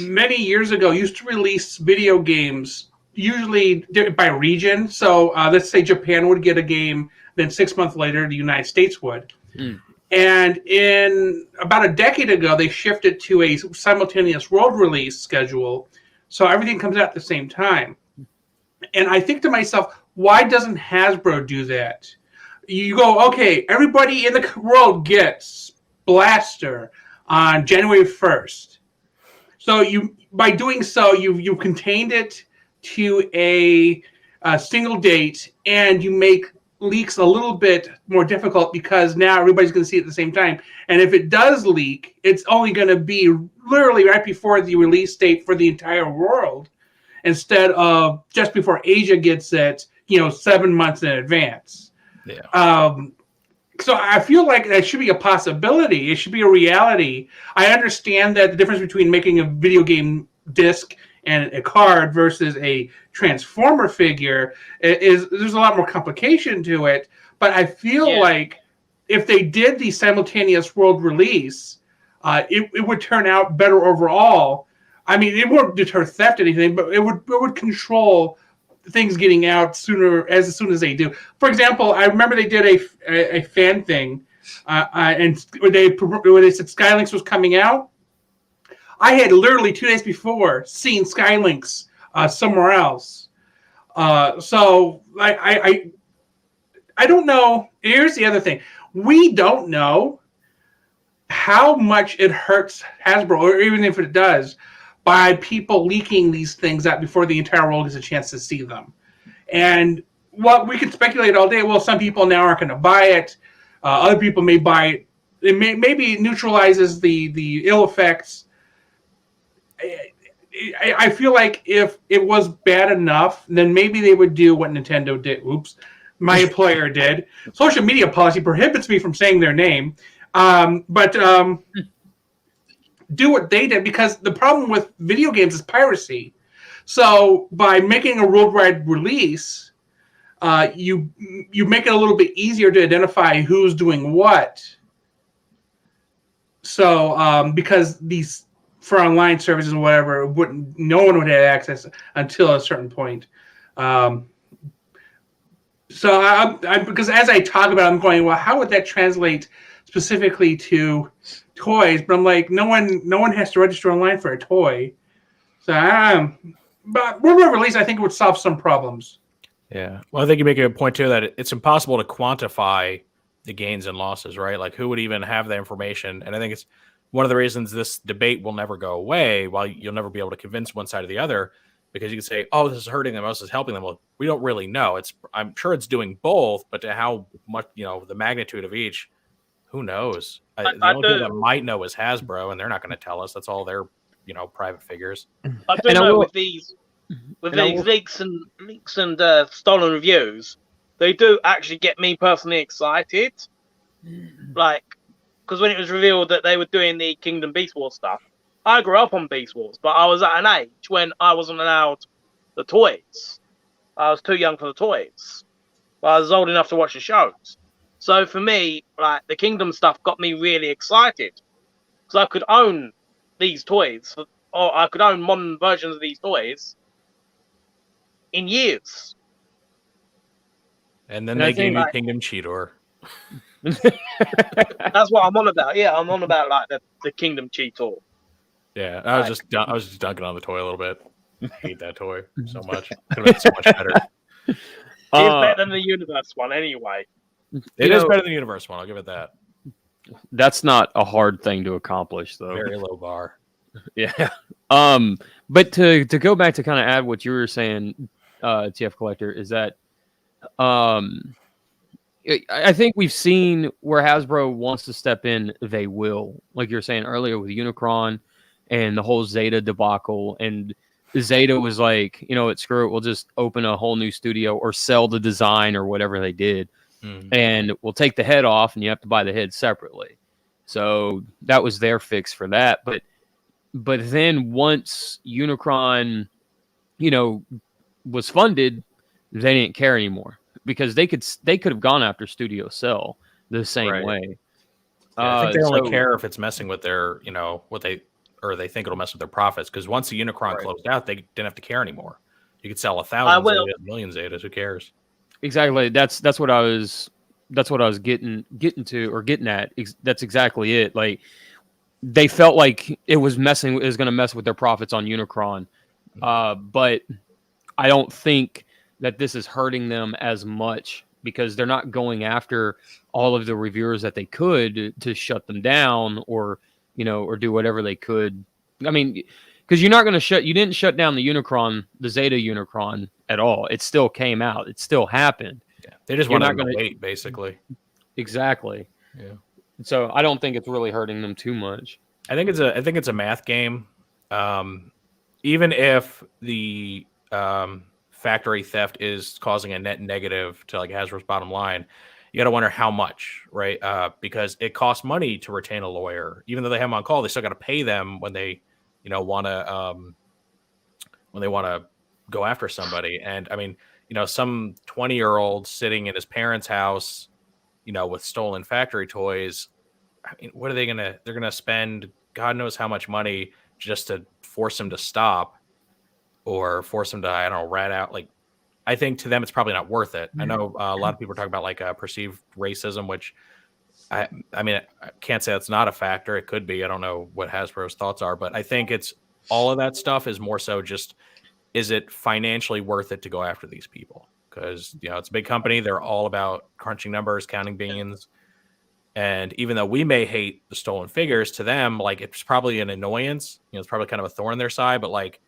many years ago used to release video games, usually by region. So let's say Japan would get a game, then 6 months later, the United States would. And in about a decade ago, they shifted to a simultaneous world release schedule. So everything comes out at the same time. And I think to myself, why doesn't Hasbro do that? You go, okay, everybody in the world gets Blaster on January 1st. So by doing so, you've contained it to a single date, and you make leaks a little bit more difficult because now everybody's going to see it at the same time. And if it does leak, it's only going to be literally right before the release date for the entire world, instead of just before Asia gets it, 7 months in advance.
Yeah.
So I feel like that should be a possibility. It should be a reality. I understand that the difference between making a video game disc and a card versus a Transformer figure is there's a lot more complication to it. But I feel like if they did the simultaneous world release, it would turn out better overall. I mean, it won't deter theft or anything, but it would control things getting out as soon as they do. For example, I remember they did a fan thing, and when they said Skylinks was coming out, I had literally 2 days before seen Skylinks somewhere else. So I don't know. Here's the other thing: we don't know how much it hurts Hasbro, or even if it does, by people leaking these things out before the entire world gets a chance to see them. And what we can speculate all day, well, some people now aren't going to buy it. Other people may buy it. It maybe neutralizes the ill effects. I feel like if it was bad enough, then maybe they would do what Nintendo did. Oops, my employer did. Social media policy prohibits me from saying their name. But do what they did, because the problem with video games is piracy. So by making a worldwide release, you make it a little bit easier to identify who's doing what. So because these for online services and whatever, no one would have access until a certain point. So I because as I talk about it, I'm going, well, how would that translate specifically to toys? But I'm like, no one has to register online for a toy. So but rumor release, I think it would solve some problems.
Yeah. Well, I think you make a good point too that it's impossible to quantify the gains and losses, right? Like who would even have that information? And I think it's one of the reasons this debate will never go away, while you'll never be able to convince one side or the other, because you can say, oh, this is hurting them, this is helping them. Well, we don't really know. I'm sure it's doing both, but to how much, the magnitude of each, who knows? The only people that might know is Hasbro, and they're not going to tell us. That's all their, private figures.
I do know with these leaks and stolen reviews, they do actually get me personally excited. Like, because when it was revealed that they were doing the Kingdom Beast Wars stuff, I grew up on Beast Wars, but I was at an age when I wasn't allowed the toys. I was too young for the toys. But I was old enough to watch the shows. So for me, like, the Kingdom stuff got me really excited. Because I could own these toys, or I could own modern versions of these toys in years.
And then they gave you Kingdom Cheetor.
That's what I'm on about. Yeah, I'm on about like the Kingdom Cheetor.
Yeah, I was just dunking on the toy a little bit. I hate that toy so much. Could have been so much better.
It's better than the Universe one, anyway.
It is better than the Universe one. I'll give it that.
That's not a hard thing to accomplish, though.
Very low bar.
Yeah. But to go back to kind of add what you were saying, TF Collector, is that I think we've seen where Hasbro wants to step in, they will. Like you were saying earlier with Unicron and the whole Zeta debacle. And Zeta was like, screw it, we'll just open a whole new studio or sell the design or whatever they did. And we'll take the head off and you have to buy the head separately. So that was their fix for that. But then once Unicron, was funded, they didn't care anymore. Because they could have gone after Studio Cell the same way.
Yeah, I think they only care if it's messing with their, they think it'll mess with their profits. Because once the Unicron closed out, they didn't have to care anymore. You could sell 1,000 Zetas, million Zetas. Who cares?
Exactly. That's what I was getting at. That's exactly it. Like they felt like it was going to mess with their profits on Unicron, but I don't think that this is hurting them as much because they're not going after all of the reviewers that they could to shut them down or do whatever they could. I mean, because you didn't shut down the Unicron, the Zeta Unicron at all. It still came out. It still happened.
Yeah. They just wanted to wait, basically.
Exactly.
Yeah.
So I don't think it's really hurting them too much.
I think it's a math game. Even if the factory theft is causing a net negative to like Hasbro's bottom line, you got to wonder how much, right? Because it costs money to retain a lawyer, even though they have them on call. They still got to pay them when they, want to go after somebody. And I mean, some 20-year-old sitting in his parents' house, with stolen factory toys. I mean, what are they gonna? They're gonna spend God knows how much money just to force him to stop. Or force them to, I don't know, rat out. Like, I think to them it's probably not worth it. I know a lot of people are talking about like perceived racism, which I mean, I can't say that's not a factor. It could be. I don't know what Hasbro's thoughts are, but I think it's all of that stuff is more so just, is it financially worth it to go after these people? Because it's a big company. They're all about crunching numbers, counting beans. And even though we may hate the stolen figures, to them, like, it's probably an annoyance. It's probably kind of a thorn in their side, but like,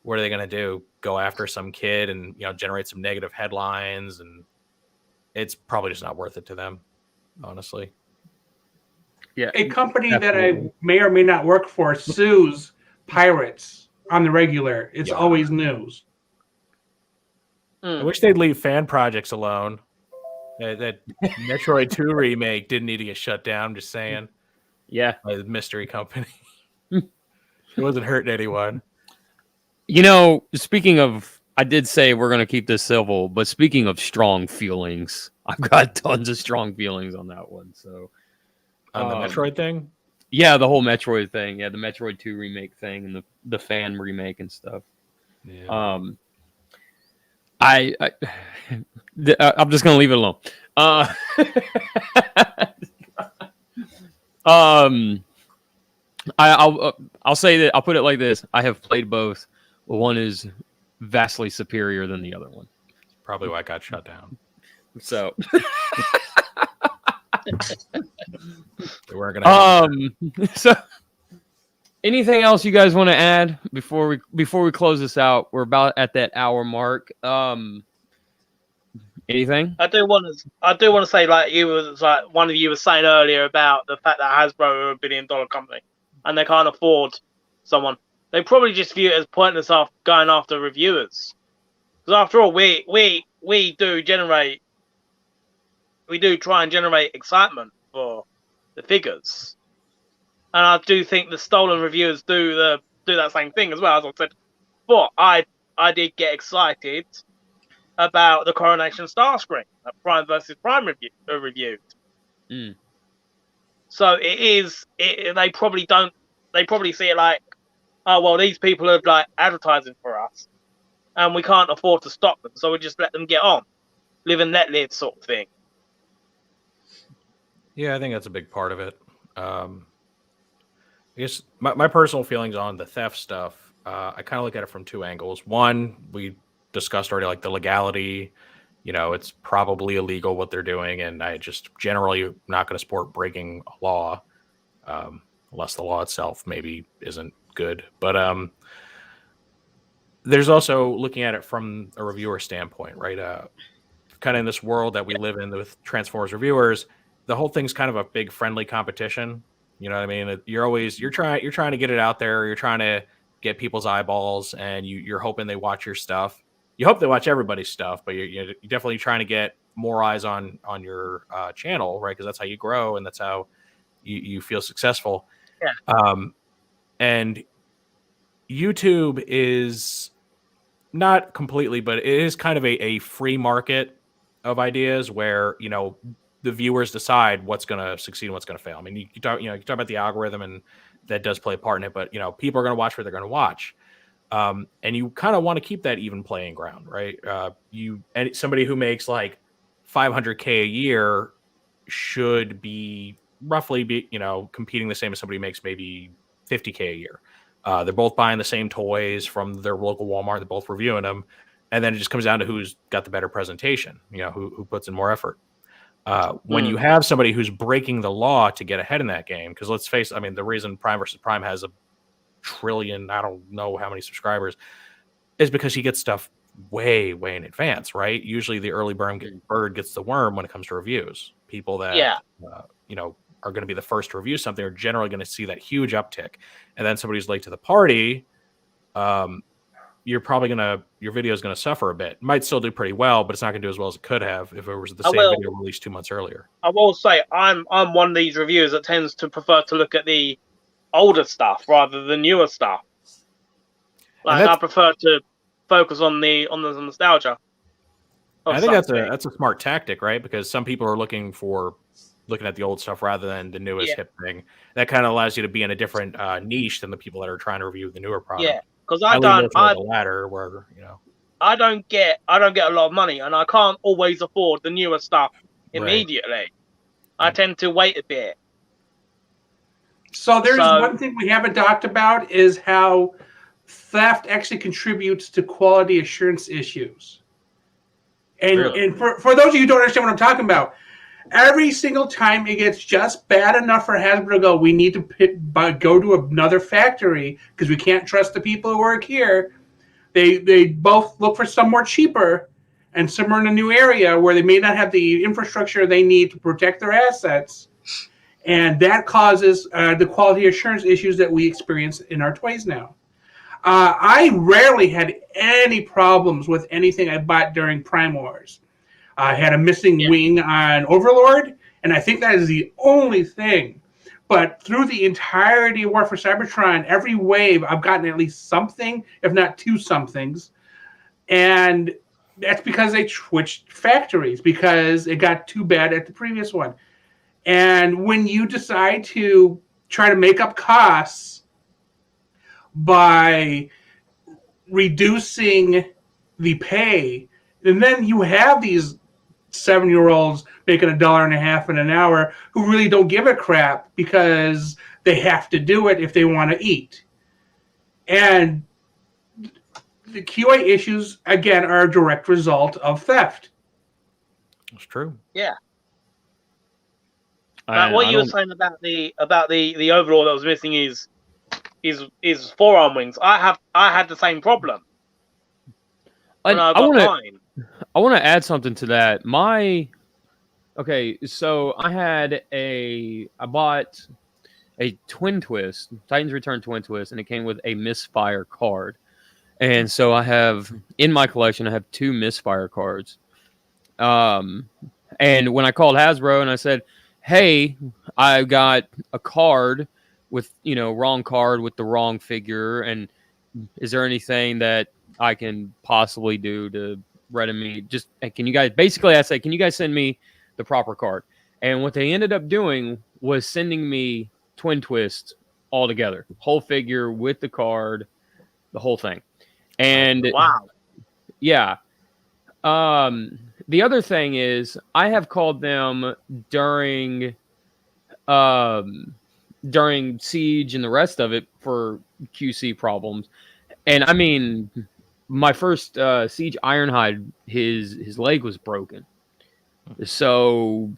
what are they going to do? Go after some kid and generate some negative headlines, and it's probably just not worth it to them, honestly.
Yeah,
a company definitely. That I may or may not work for sues pirates on the regular. It's always news.
I wish they'd leave fan projects alone. That Metroid 2 remake didn't need to get shut down. I'm just saying.
Yeah,
by the mystery company. It wasn't hurting anyone.
Speaking of, I did say we're going to keep this civil, but speaking of strong feelings, I've got tons of strong feelings on that one. So,
on the Metroid thing?
Yeah, the whole Metroid thing. Yeah, the Metroid 2 remake thing and the fan remake and stuff.
Yeah.
I'm just gonna leave it alone. Um, I'll say that I'll put it like this: I have played both. One is vastly superior than the other one.
Probably why I got shut down.
So,
They weren't gonna.
so anything else you guys want to add before we close this out? We're about at that hour mark. Anything?
I do want to say, like one of you was saying earlier about the fact that Hasbro are $1 billion company and they can't afford someone. They probably just view it as pointless after going after reviewers. Because after all, we do try and generate excitement for the figures, and I do think the stolen reviewers do that same thing as well. As I said, but I did get excited about the Coronation Starscream that Prime versus Prime reviewed.
Mm.
So they probably see it like, oh well, these people are like advertising for us, and we can't afford to stop them, so we just let them get on, live and let live sort of thing.
Yeah, I think that's a big part of it. I guess my personal feelings on the theft stuff, I kind of look at it from two angles. One, we discussed already, like the legality. It's probably illegal what they're doing, and I just generally not going to support breaking a law, unless the law itself maybe isn't good. But there's also looking at it from a reviewer standpoint, right? Kind of in this world that we live in with Transformers reviewers, the whole thing's kind of a big friendly competition. You know what I mean? You're trying to get it out there. You're trying to get people's eyeballs, and you're hoping they watch your stuff. You hope they watch everybody's stuff, but you're definitely trying to get more eyes on your channel, right? Because that's how you grow, and that's how you feel successful.
Yeah.
And YouTube is not completely, but it is kind of a free market of ideas where the viewers decide what's going to succeed and what's going to fail. I mean, you talk about the algorithm, and that does play a part in it, but people are going to watch what they're going to watch. And you kind of want to keep that even playing ground, right? And somebody who makes like $500K a year should be roughly competing the same as somebody who makes maybe $50K a year. They're both buying the same toys from their local Walmart. They're both reviewing them. And then it just comes down to who's got the better presentation, who puts in more effort. When you have somebody who's breaking the law to get ahead in that game, because let's face it, I mean, the reason Prime versus Prime has a trillion, I don't know how many subscribers, is because he gets stuff way, way in advance, right? Usually the early bird gets the worm when it comes to reviews. People that, are going to be the first to review something are generally going to see that huge uptick. And then somebody who's late to the party, your video is going to suffer a bit. It might still do pretty well, but it's not going to do as well as it could have if it was the same video released 2 months earlier.
I will say I'm one of these reviewers that tends to prefer to look at the older stuff rather than newer stuff. Like I prefer to focus on the nostalgia.
I think that's a smart tactic, right? Because some people are looking at the old stuff rather than the newest hip thing. That kind of allows you to be in a different niche than the people that are trying to review the newer product.
Yeah, because the
latter, where
I don't get a lot of money, and I can't always afford the newer stuff immediately. Right. I tend to wait a bit.
So there's one thing we haven't talked about is how theft actually contributes to quality assurance issues. And for those of you who don't understand what I'm talking about, every single time it gets just bad enough for Hasbro to go, we need to go to another factory because we can't trust the people who work here. They both look for somewhere cheaper and somewhere in a new area where they may not have the infrastructure they need to protect their assets. And that causes the quality assurance issues that we experience in our toys now. I rarely had any problems with anything I bought during Prime Wars. I had a missing wing on Overlord, and I think that is the only thing. But through the entirety of War for Cybertron, every wave, I've gotten at least something, if not two somethings. And that's because they switched factories, because it got too bad at the previous one. And when you decide to try to make up costs by reducing the pay And then you have these 7-year-olds making $1.50 an hour who really don't give a crap because they have to do it if they want to eat. And the QA issues, again, are a direct result of theft.
It's true.
Yeah. What you were saying about the overlord that was missing is forearm wings. I had the same problem.
I want to add something to that. So I bought a Twin Twist, Titans Return Twin Twist, and it came with a Misfire card. And so in my collection, I have 2 Misfire cards. And when I called Hasbro and I said, hey, I got a card with, wrong card with the wrong figure, and is there anything that I can possibly do to remedy? Just can you guys can you guys send me the proper card? And what they ended up doing was sending me Twin Twist all together, whole figure with the card, the whole thing. And
wow,
yeah. The other thing is I have called them during Siege and the rest of it for QC problems. And I mean, my first Siege Ironhide, his leg was broken. So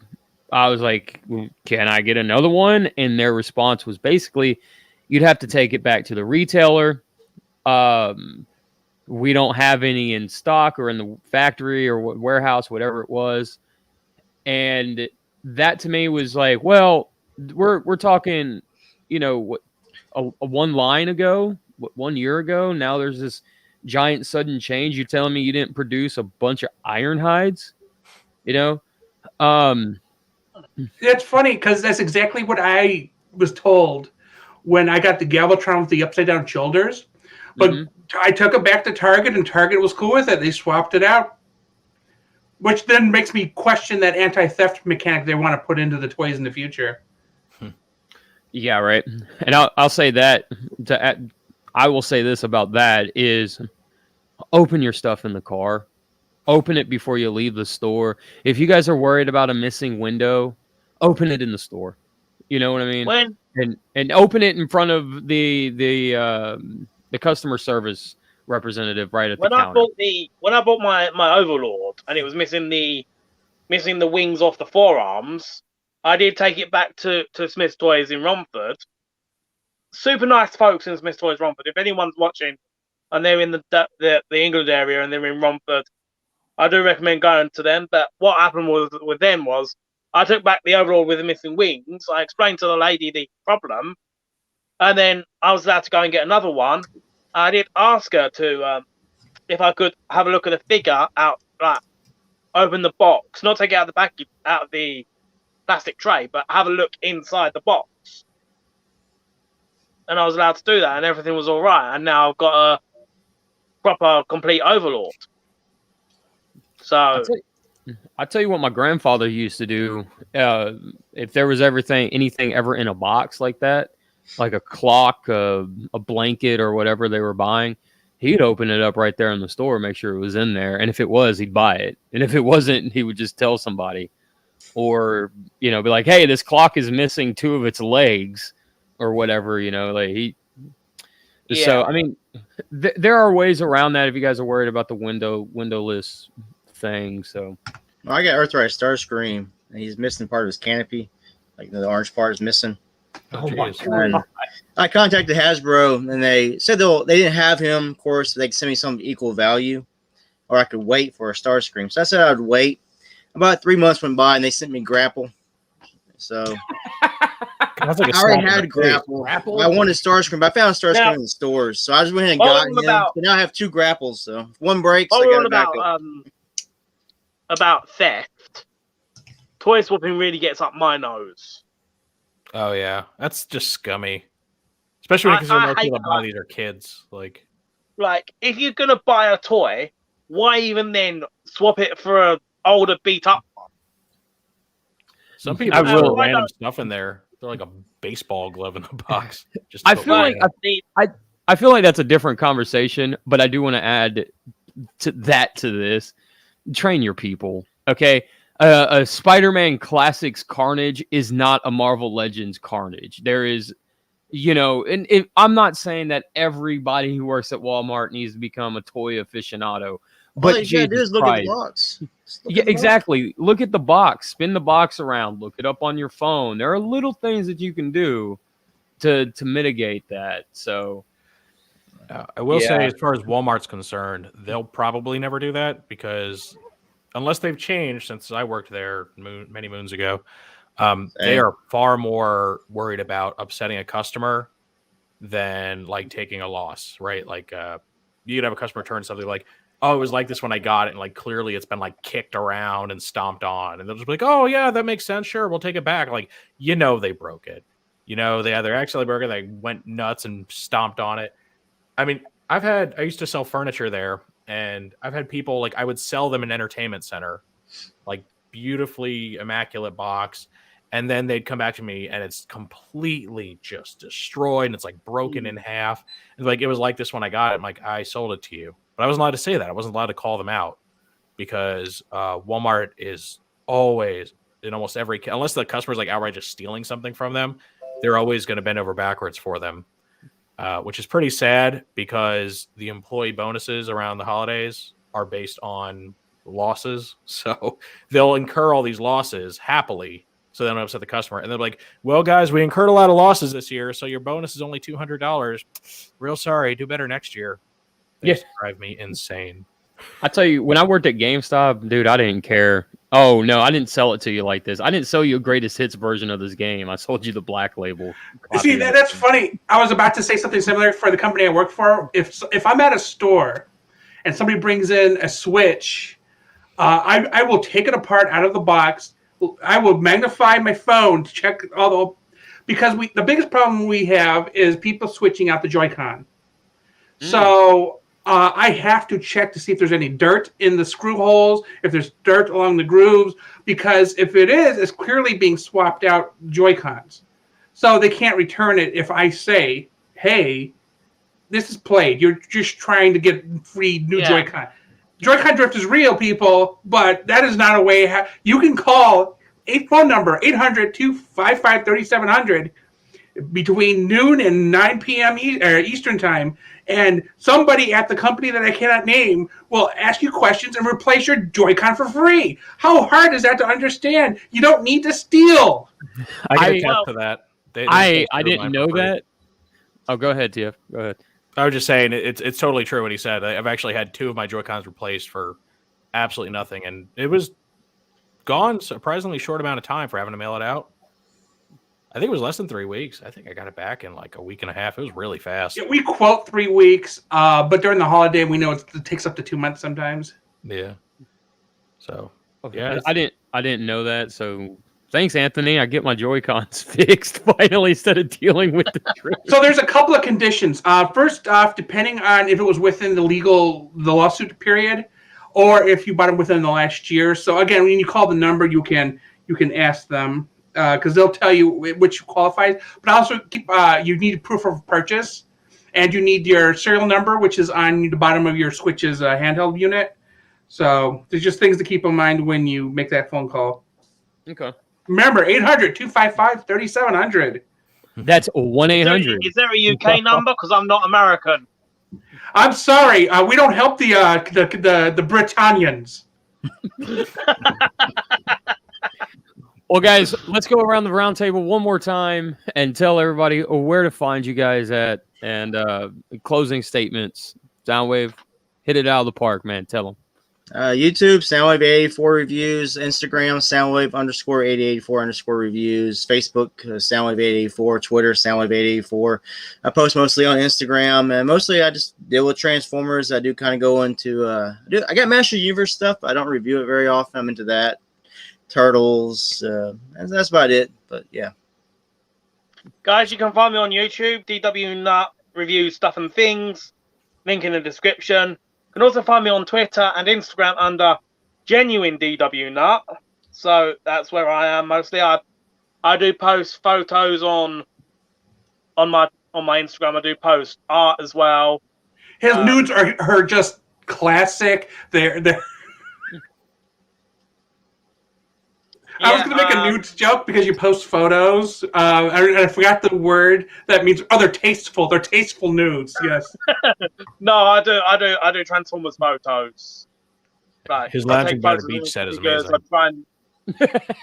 I was like, can I get another one? And their response was basically, you'd have to take it back to the retailer. We don't have any in stock or in the factory or warehouse, whatever it was. And that to me was like, well, we're talking, a 1 line ago, 1 year ago. Now there's this giant sudden change. You're telling me you didn't produce a bunch of Ironhides,
It's funny because that's exactly what I was told when I got the Galvatron with the upside down shoulders. But I took it back to Target, and Target was cool with it. They swapped it out, which then makes me question that anti-theft mechanic they want to put into the toys in the future.
Yeah, right. And I'll say that I will say this about that is open your stuff in the car. Open it before you leave the store. If you guys are worried about a missing window, open it in the store. You know what I mean? And open it in front of the customer service representative right at the counter.
When I bought my Overlord and it was missing the wings off the forearms, I did take it back to Smith's Toys in Romford. Super nice folks in Smith's Toys Romford. If anyone's watching and they're in the England area and they're in Romford, I do recommend going to them. But what happened with them was I took back the Overlord with the missing wings. I explained to the lady the problem, and then I was allowed to go and get another one. I did ask her to if I could have a look at the figure open the box, not take it out of the plastic tray, but have a look inside the box. And I was allowed to do that, and everything was all right. And now I've got a proper, complete Overlord. So
I'll tell you what my grandfather used to do. If there was anything ever in a box like that, like a clock, a blanket, or whatever they were buying, he'd open it up right there in the store, make sure it was in there. And if it was, he'd buy it. And if it wasn't, he would just tell somebody. Or, be like, hey, this clock is missing 2 of its legs or whatever, So, I mean, there are ways around that if you guys are worried about the windowless thing. So
well, I got Earthrise Starscream, and he's missing part of his canopy. Like the orange part is missing.
Oh my God.
I contacted Hasbro, and they said they didn't have him. Of course, they could send me some equal value, or I could wait for a Starscream. So I said I'd wait. About 3 months went by, and they sent me Grapple. So I already had Grapple. I wanted Starscream, but I found Starscream in the stores. So I just went ahead and got him. So now I have 2 Grapples. So if one breaks, I got it back up.
About theft, toy swapping really gets up my nose.
Oh yeah, that's just scummy. Especially because most people that buy these are kids. Like
if you're gonna buy a toy, why even then swap it for an older, beat up one?
Some people have random stuff in there. They're like a baseball glove in the box.
I feel like that's a different conversation, but I do want to add to this train your people. Okay. A Spider-Man Classics Carnage is not a Marvel Legends Carnage. There is, and I'm not saying that everybody who works at Walmart needs to become a toy aficionado, but
all you gotta do
Jesus
is look at the
Christ.
box.
Yeah, exactly. Look at the box, spin the box around, look it up on your phone. There are little things that you can do to mitigate that. So
I will say,
Yeah.
as far as Walmart's concerned, they'll probably never do that because unless they've changed since I worked there many moons ago, they are far more worried about upsetting a customer than like taking a loss, right? Like you could have a customer turn something like, oh, it was like this when I got it, and like clearly it's been like kicked around and stomped on, and they'll just be like, oh yeah, that makes sense, sure, we'll take it back. Like, they broke it. They either accidentally broke it, they went nuts and stomped on it. I mean, I used to sell furniture there, and I've had people, like, I would sell them an entertainment center, like beautifully immaculate box, and then they'd come back to me and it's completely just destroyed and it's like broken in half. And like, it was like this when I got it. I'm like, I sold it to you, but I wasn't allowed to say that. I wasn't allowed to call them out because Walmart is always in almost every, unless the customer's like outright just stealing something from them, they're always going to bend over backwards for them. Which is pretty sad because the employee bonuses around the holidays are based on losses. So they'll incur all these losses happily so they don't upset the customer. And they're like, well, guys, we incurred a lot of losses this year, so your bonus is only $200. Real sorry. Do better next year. They
Yes.
drive me insane.
I tell you, when I worked at GameStop, dude, I didn't care. Oh, no, I didn't sell it to you like this. I didn't sell you a greatest hits version of this game. I sold you the black label.
See, that's funny. I was about to say something similar for the company I work for. If I'm at a store and somebody brings in a Switch, I will take it apart out of the box. I will magnify my phone to check because the biggest problem we have is people switching out the Joy-Con. So I have to check to see if there's any dirt in the screw holes, if there's dirt along the grooves, because if it is, it's clearly being swapped out Joy-Cons. So they can't return it if I say, hey, this is played. You're just trying to get free new Joy-Con. Joy-Con drift is real, people, but that is not a way. You can call a phone number, 800-255-3700, between noon and 9 p.m. Eastern time, and somebody at the company that I cannot name will ask you questions and replace your Joy-Con for free. How hard is that to understand? You don't need to steal.
I can attest to that.
I didn't know that. Oh, go ahead, TF. Go ahead.
I was just saying it's totally true what he said. I've actually had 2 of my Joy-Cons replaced for absolutely nothing, and it was gone surprisingly short amount of time for having to mail it out. I think it was less than 3 weeks. I think I got it back in like a week and a half. It was really fast.
Yeah, we quote 3 weeks, but during the holiday, we know it takes up to 2 months sometimes.
Yeah. So
yeah, I didn't know that. So thanks, Anthony. I get my Joy-Cons fixed finally instead of dealing with the trip.
So there's a couple of conditions. First off, depending on if it was within the lawsuit period, or if you bought it within the last year. So again, when you call the number, you can ask them because they'll tell you which qualifies. But also, you need proof of purchase, and you need your serial number, which is on the bottom of your Switch's handheld unit. So there's just things to keep in mind when you make that phone call.
Okay.
Remember, 800-255-3700.
That's 1-800.
Is there a UK number? Because I'm not American.
I'm sorry, we don't help the Britannians.
Well, guys, let's go around the round table one more time and tell everybody where to find you guys at and closing statements. Soundwave, hit it out of the park, man. Tell them.
YouTube, Soundwave884 reviews. Instagram, Soundwave_884 reviews. Facebook, Soundwave884. Twitter, Soundwave884. I post mostly on Instagram, and mostly I just deal with Transformers. I do kind of go into I got Master Universe stuff, but I don't review it very often. I'm into that. Turtles. That's about it. But yeah.
Guys, you can find me on YouTube, DW Nut Reviews Stuff and Things. Link in the description. You can also find me on Twitter and Instagram under Genuine DW Nut. So that's where I am mostly. I do post photos on my Instagram. I do post art as well.
His nudes are just classic. They're I was going to make a nudes joke because you post photos. I forgot the word that means. Oh, they're tasteful. They're tasteful nudes. Yes.
No, I do Transformers photos. Right.
His
I
Lounge
take
and Got a
photos of
Beach
the
set is
figures,
amazing.
I try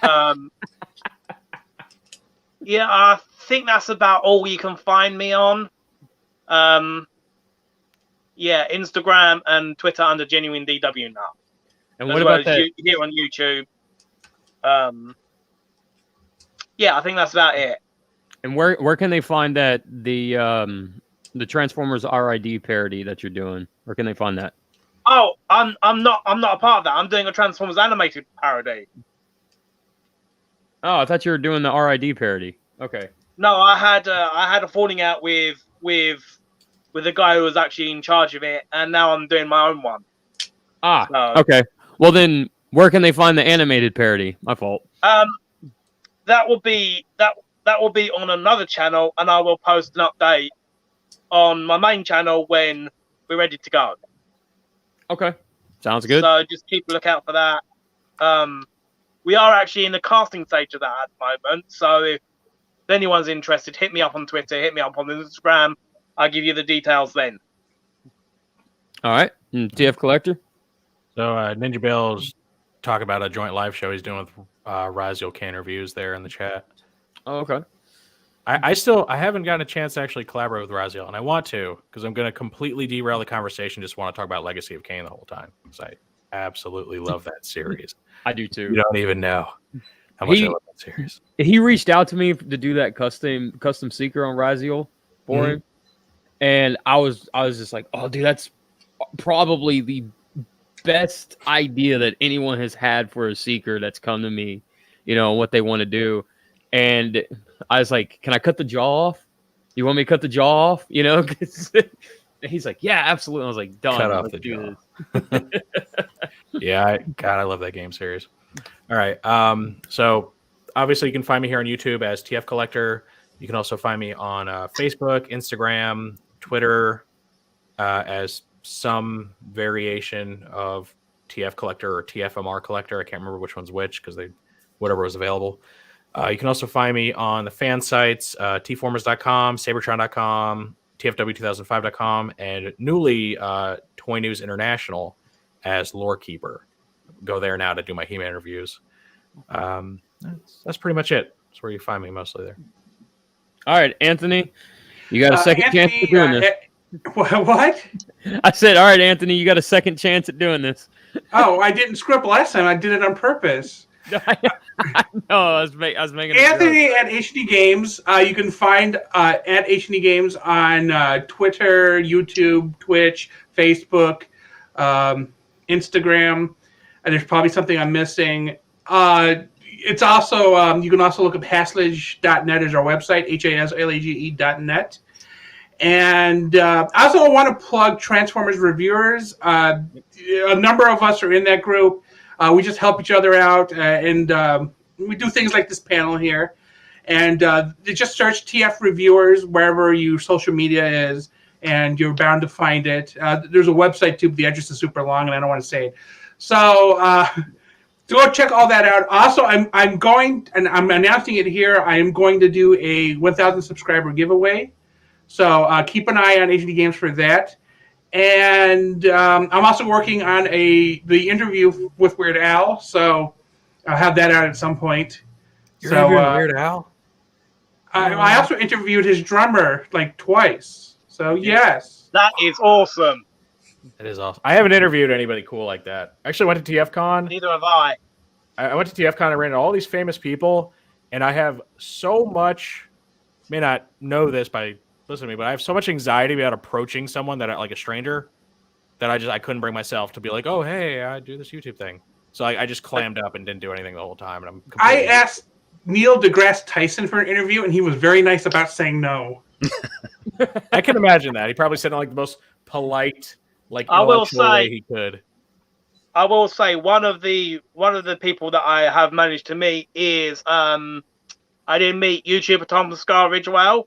and, yeah, I think that's about all you can find me on. Yeah, Instagram and Twitter under Genuine DW Nut.
And
As
what
well
about
as
that?
here on YouTube. Yeah, I think that's about it.
And where can they find that the Transformers RID parody that you're doing? Where can they find that?
Oh, I'm not a part of that. I'm doing a Transformers animated parody.
Oh, I thought you were doing the RID parody. Okay.
No, I had a falling out with the guy who was actually in charge of it, and now I'm doing my own one.
Ah,
So,
okay. Well, then where can they find the animated parody? My fault.
that will be on another channel, and I will post an update on my main channel when we're ready to go.
Okay. Sounds good.
So just keep a lookout for that. We are actually in the casting stage of that at the moment. So if anyone's interested, hit me up on Twitter, hit me up on Instagram. I'll give you the details then.
All right. And TF Collector?
So Ninja Bill's talk about a joint live show he's doing with Raziel Can Reviews there in the chat.
Oh, okay.
I haven't gotten a chance to actually collaborate with Raziel, and I want to because I'm going to completely derail the conversation. Just want to talk about Legacy of Kain the whole time because I absolutely love that series.
I do too.
You don't even know how much I love that series.
He reached out to me to do that custom seeker on Raziel for him, and I was just like, oh, dude, that's probably the best idea that anyone has had for a seeker that's come to me, what they want to do. And I was like, can I cut the jaw off? You want me to cut the jaw off? And he's like, yeah, absolutely. I was like, done.
Cut off the jaw. Yeah, I love that game series. All right. So obviously you can find me here on YouTube as TF Collector. You can also find me on Facebook, Instagram, Twitter, as some variation of TF Collector or TFMR Collector. I can't remember which one's which because whatever was available. You can also find me on the fan sites, tformers.com, sabertron.com, tfw2005.com, and newly Toy News International as Lore Keeper. Go there now to do my He-Man reviews. That's pretty much it. That's where you find me mostly there.
All right, Anthony, you got a second chance at doing this.
What?
I said, all right, Anthony, you got a second chance at doing this.
Oh, I didn't script last time. I did it on purpose.
No, I was making
Anthony at HD Games. You can find at HD Games on Twitter, YouTube, Twitch, Facebook, Instagram. And there's probably something I'm missing. It's also you can also look up haslage.net as our website, haslage.net. And I also want to plug Transformers Reviewers. A number of us are in that group. We just help each other out, and we do things like this panel here. And just search TF Reviewers wherever your social media is, and you're bound to find it. There's a website, too, but the address is super long, and I don't want to say it. So go check all that out. Also, I'm going, and I'm announcing it here, I am going to do a 1,000 subscriber giveaway. So keep an eye on HD Games for that. And I'm also working on the interview with Weird Al, so I'll have that out at some point.
You're interviewing Weird Al?
I also interviewed his drummer like twice. So yes,
that is awesome.
It is awesome. I haven't interviewed anybody cool like that. I actually went to TFCon.
Neither have I.
I went to TFCon and ran into all these famous people, and I have so much. May not know this by listen to me, but I have so much anxiety about approaching someone that like a stranger that I couldn't bring myself to be like, oh hey, I do this YouTube thing. So I just clammed up and didn't do anything the whole time. And
I asked Neil deGrasse Tyson for an interview, and he was very nice about saying no.
I can imagine that. He probably said it like the most polite, like
I will
intellectual
say,
way he could.
I will say one of the people that I have managed to meet is I did meet YouTuber Tom Scar Ridgewell,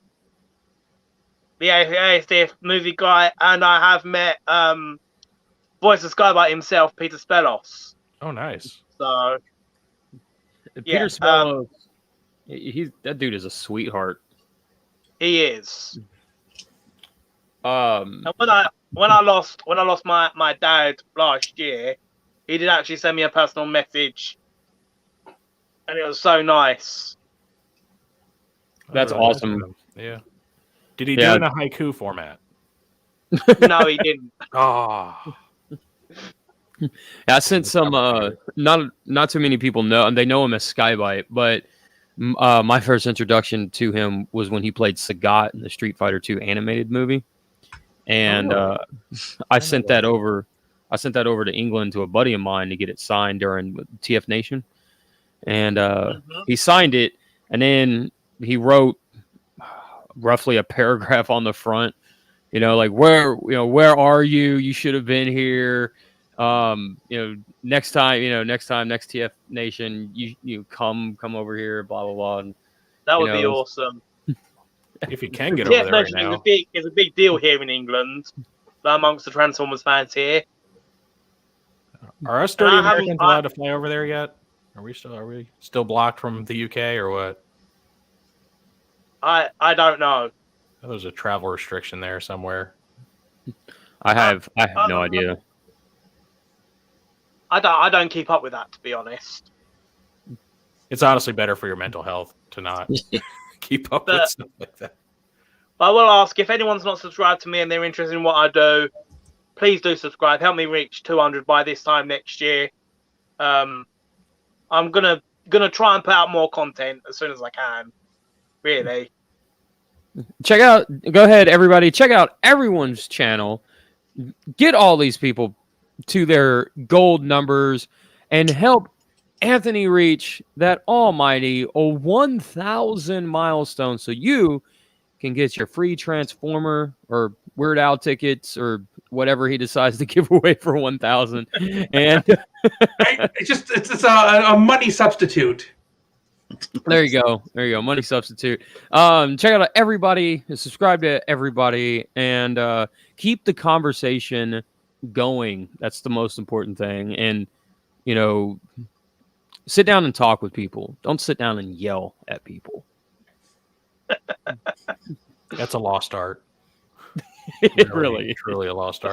the ASDF movie guy, and I have met Voice of Skybite himself, Peter Spelos.
Oh, nice.
So
Peter Swallow, that dude is a sweetheart.
He is.
Um,
And when I lost my dad last year, he did actually send me a personal message, and it was so nice.
That's awesome.
Yeah. Did he do it in a haiku format?
No, he didn't.
Oh.
I sent some. Not too many people know, and they know him as Skybite. But my first introduction to him was when he played Sagat in the Street Fighter II animated movie, and I sent that over. I sent that over to England to a buddy of mine to get it signed during TF Nation, and he signed it, and then he wrote roughly a paragraph on the front. Like where are you? You should have been here. Next time, next TF Nation, you come over here, blah blah blah. And,
that would be awesome.
If you can get over there right now,
is a big deal here in England, amongst the Transformers fans here.
Are us dirty Americans allowed to fly over there yet? Are we still blocked from the UK or what?
I don't know.
There's a travel restriction there somewhere.
I have no idea.
I don't keep up with that, to be honest.
It's honestly better for your mental health to not keep up with stuff like that.
But I will ask, if anyone's not subscribed to me and they're interested in what I do, please do subscribe. Help me reach 200 by this time next year. I'm gonna try and put out more content as soon as I can. Really.
Go ahead, everybody. Check out everyone's channel. Get all these people to their gold numbers and help Anthony reach that almighty 1,000 milestone so you can get your free Transformer or Weird Al tickets or whatever he decides to give away for 1,000. And
it's a money substitute.
There you go. Money substitute. Check out everybody, subscribe to everybody, and keep the conversation going. That's the most important thing. And, sit down and talk with people. Don't sit down and yell at people.
That's a lost art.
It really
truly a lost art.